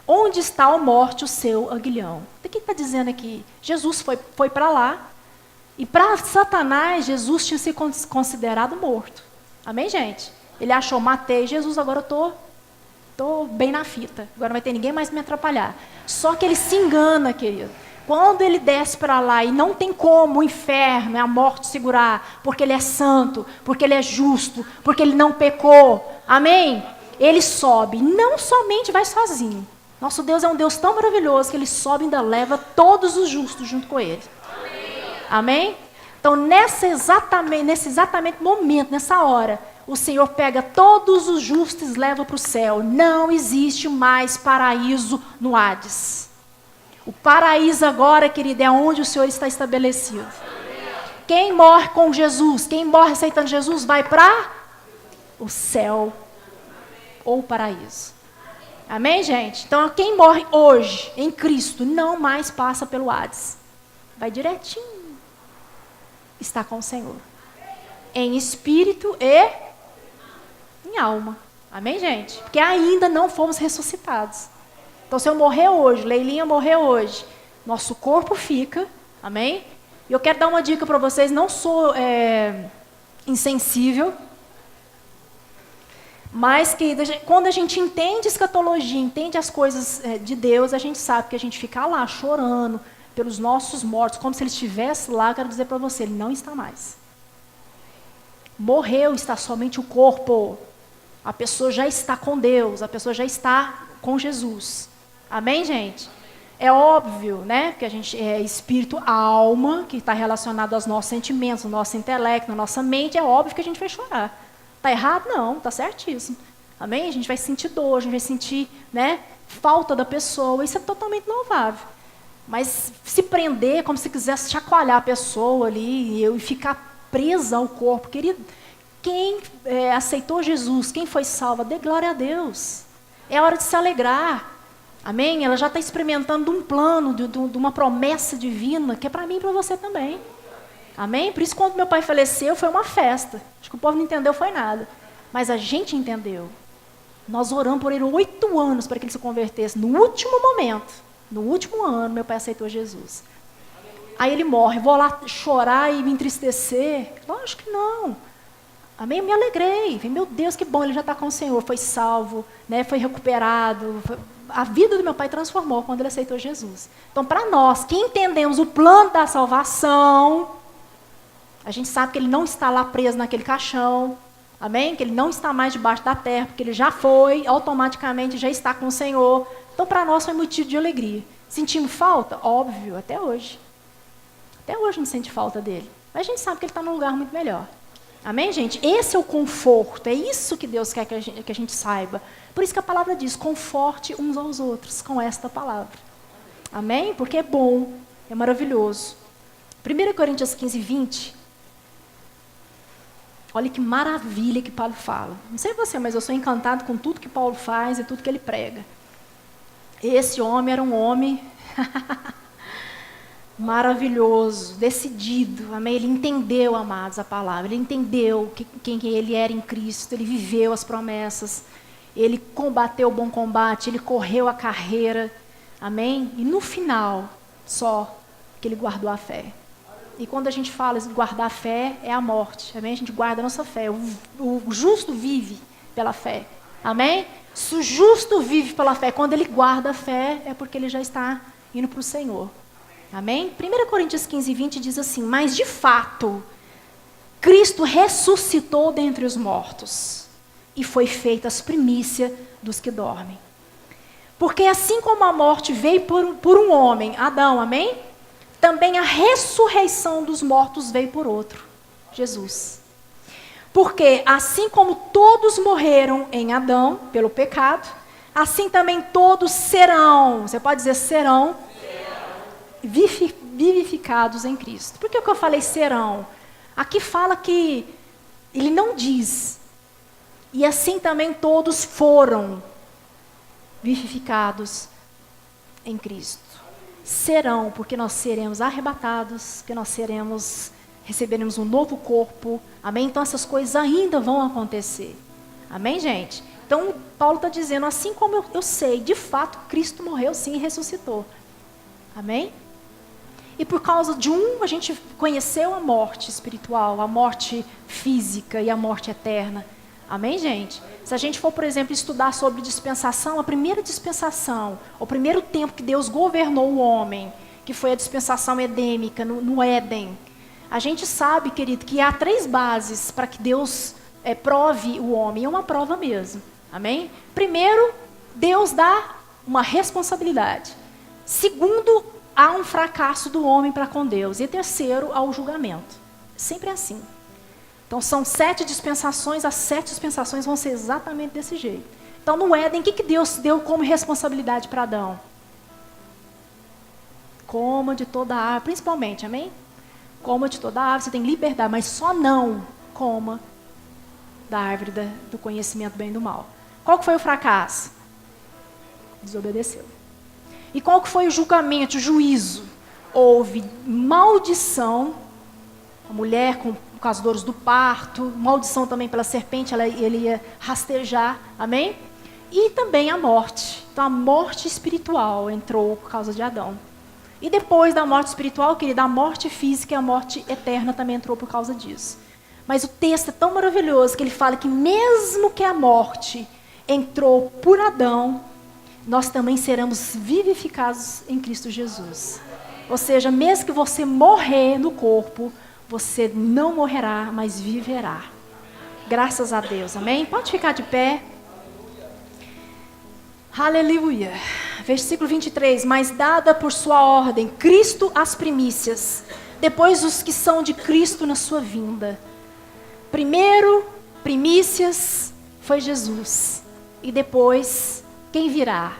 Onde está, ó morte, o seu aguilhão? O que está dizendo aqui? Jesus foi para lá, e para Satanás, Jesus tinha sido considerado morto. Amém, gente? Ele achou, matei Jesus, agora eu estou bem na fita. Agora não vai ter ninguém mais me atrapalhar. Só que ele se engana, querido. Quando ele desce para lá e não tem como o inferno, a morte segurar, porque ele é santo, porque ele é justo, porque ele não pecou. Amém? Ele sobe, não somente vai sozinho. Nosso Deus é um Deus tão maravilhoso que ele sobe e ainda leva todos os justos junto com ele. Amém? Então, nesse exatamente momento, nessa hora, o Senhor pega todos os justos e leva para o céu. Não existe mais paraíso no Hades. O paraíso agora, querido, é onde o Senhor está estabelecido. Quem morre com Jesus, quem morre aceitando Jesus, vai para o céu ou o paraíso. Amém, gente? Então, quem morre hoje em Cristo não mais passa pelo Hades. Vai direitinho. Está com o Senhor. Em espírito e em alma. Amém, gente? Porque ainda não fomos ressuscitados. Então, se eu morrer hoje, Leilinha morrer hoje, nosso corpo fica, amém? E eu quero dar uma dica para vocês, não sou insensível, mas que quando a gente entende escatologia, entende as coisas de Deus, a gente sabe que a gente ficar lá chorando pelos nossos mortos, como se ele estivesse lá, eu quero dizer para você, ele não está mais. Morreu, está somente o corpo. A pessoa já está com Deus, a pessoa já está com Jesus. Amém, gente? É óbvio, né, que a gente é espírito, alma, que está relacionado aos nossos sentimentos, ao nosso intelecto, à nossa mente, é óbvio que a gente vai chorar. Está errado? Não, está certíssimo. Amém? A gente vai sentir dor, a gente vai sentir, né, falta da pessoa, isso é totalmente louvável. Mas se prender como se quisesse chacoalhar a pessoa ali e ficar presa ao corpo, querido, quem aceitou Jesus, quem foi salva, dê glória a Deus. É hora de se alegrar. Amém? Ela já está experimentando um plano, de uma promessa divina, que é para mim e para você também. Amém? Por isso, quando meu pai faleceu, foi uma festa. Acho que o povo não entendeu, foi nada. Mas a gente entendeu. Nós oramos por ele 8 anos para que ele se convertesse. No último momento, no último ano, meu pai aceitou Jesus. Aí ele morre. Vou lá chorar e me entristecer? Lógico que não. Amém? Eu me alegrei. Meu Deus, que bom, ele já está com o Senhor. Foi salvo, né? Foi recuperado. A vida do meu pai transformou quando ele aceitou Jesus. Então, para nós que entendemos o plano da salvação, a gente sabe que ele não está lá preso naquele caixão. Amém? Que ele não está mais debaixo da terra, porque ele já foi, automaticamente já está com o Senhor. Então, para nós foi motivo de alegria. Sentimos falta? Óbvio, até hoje. Até hoje não sente falta dele. Mas a gente sabe que ele está num lugar muito melhor. Amém, gente? Esse é o conforto. É isso que Deus quer que a gente saiba. Por isso que a palavra diz, conforte uns aos outros com esta palavra. Amém? Porque é bom, é maravilhoso. 1 Coríntios 15, 20. Olha que maravilha que Paulo fala. Não sei você, mas eu sou encantado com tudo que Paulo faz e tudo que ele prega. Esse homem era um homem maravilhoso, decidido. Amém? Ele entendeu, amados, a palavra. Ele entendeu quem ele era em Cristo. Ele viveu as promessas. Ele combateu o bom combate. Ele correu a carreira. Amém? E no final, só que ele guardou a fé. E quando a gente fala de guardar a fé, é a morte. Amém? A gente guarda a nossa fé. O justo vive pela fé. Amém? Se o justo vive pela fé, quando ele guarda a fé, é porque ele já está indo para o Senhor. Amém? 1 Coríntios 15, 20 diz assim, mas de fato, Cristo ressuscitou dentre os mortos e foi feita as primícias dos que dormem. Porque assim como a morte veio por um homem, Adão, amém? Também a ressurreição dos mortos veio por outro, Jesus. Porque assim como todos morreram em Adão, pelo pecado, assim também todos serão, você pode dizer serão, vivificados em Cristo. Por que eu falei serão? Aqui fala que ele não diz. E assim também todos foram vivificados em Cristo. Serão, porque nós seremos arrebatados, porque nós receberemos um novo corpo. Amém? Então essas coisas ainda vão acontecer. Amém, gente? Então Paulo está dizendo, assim como eu sei, de fato, Cristo morreu sim e ressuscitou. Amém? E por causa de a gente conheceu a morte espiritual, a morte física e a morte eterna. Amém, gente? Se a gente for, por exemplo, estudar sobre dispensação, a primeira dispensação, o primeiro tempo que Deus governou o homem, que foi a dispensação edêmica, no Éden, a gente sabe, querido, que há 3 bases para que Deus prove o homem, é uma prova mesmo. Amém? Primeiro, Deus dá uma responsabilidade. Segundo, há um fracasso do homem para com Deus. E terceiro, há o julgamento. Sempre é assim. Então, são 7 dispensações, as 7 dispensações vão ser exatamente desse jeito. Então, no Éden, o que Deus deu como responsabilidade para Adão? Coma de toda a árvore, principalmente, amém? Coma de toda a árvore, você tem liberdade, mas só não coma da árvore do conhecimento do bem e do mal. Qual que foi o fracasso? Desobedeceu. E qual que foi o julgamento, o juízo? Houve maldição, a mulher com as dores do parto, maldição também pela serpente, ele ia rastejar, amém? E também a morte. Então a morte espiritual entrou por causa de Adão. E depois da morte espiritual, querida, a morte física e a morte eterna também entrou por causa disso. Mas o texto é tão maravilhoso que ele fala que mesmo que a morte entrou por Adão, nós também seremos vivificados em Cristo Jesus. Ou seja, mesmo que você morrer no corpo, você não morrerá, mas viverá. Graças a Deus, amém? Pode ficar de pé. Aleluia. Versículo 23. Mas dada por sua ordem, Cristo as primícias, depois os que são de Cristo na sua vinda. Primeiro, primícias, foi Jesus. E depois, quem virá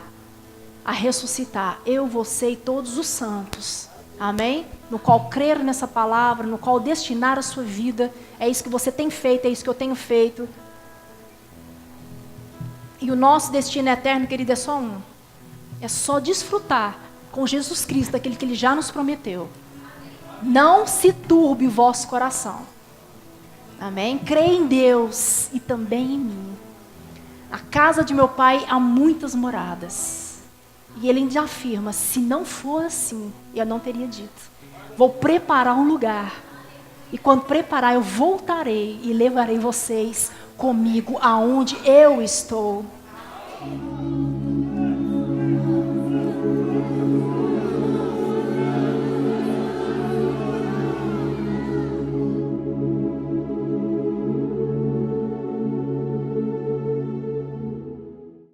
a ressuscitar? Eu, você e todos os santos. Amém? No qual crer nessa palavra, no qual destinar a sua vida. É isso que você tem feito, é isso que eu tenho feito. E o nosso destino eterno, querido, é só um. É só desfrutar com Jesus Cristo daquele que Ele já nos prometeu. Não se turbe o vosso coração. Amém? Creia em Deus e também em mim. Na casa de meu Pai há muitas moradas. E Ele ainda afirma, se não for assim, eu não teria dito. Vou preparar um lugar. E quando preparar, eu voltarei e levarei vocês comigo aonde eu estou.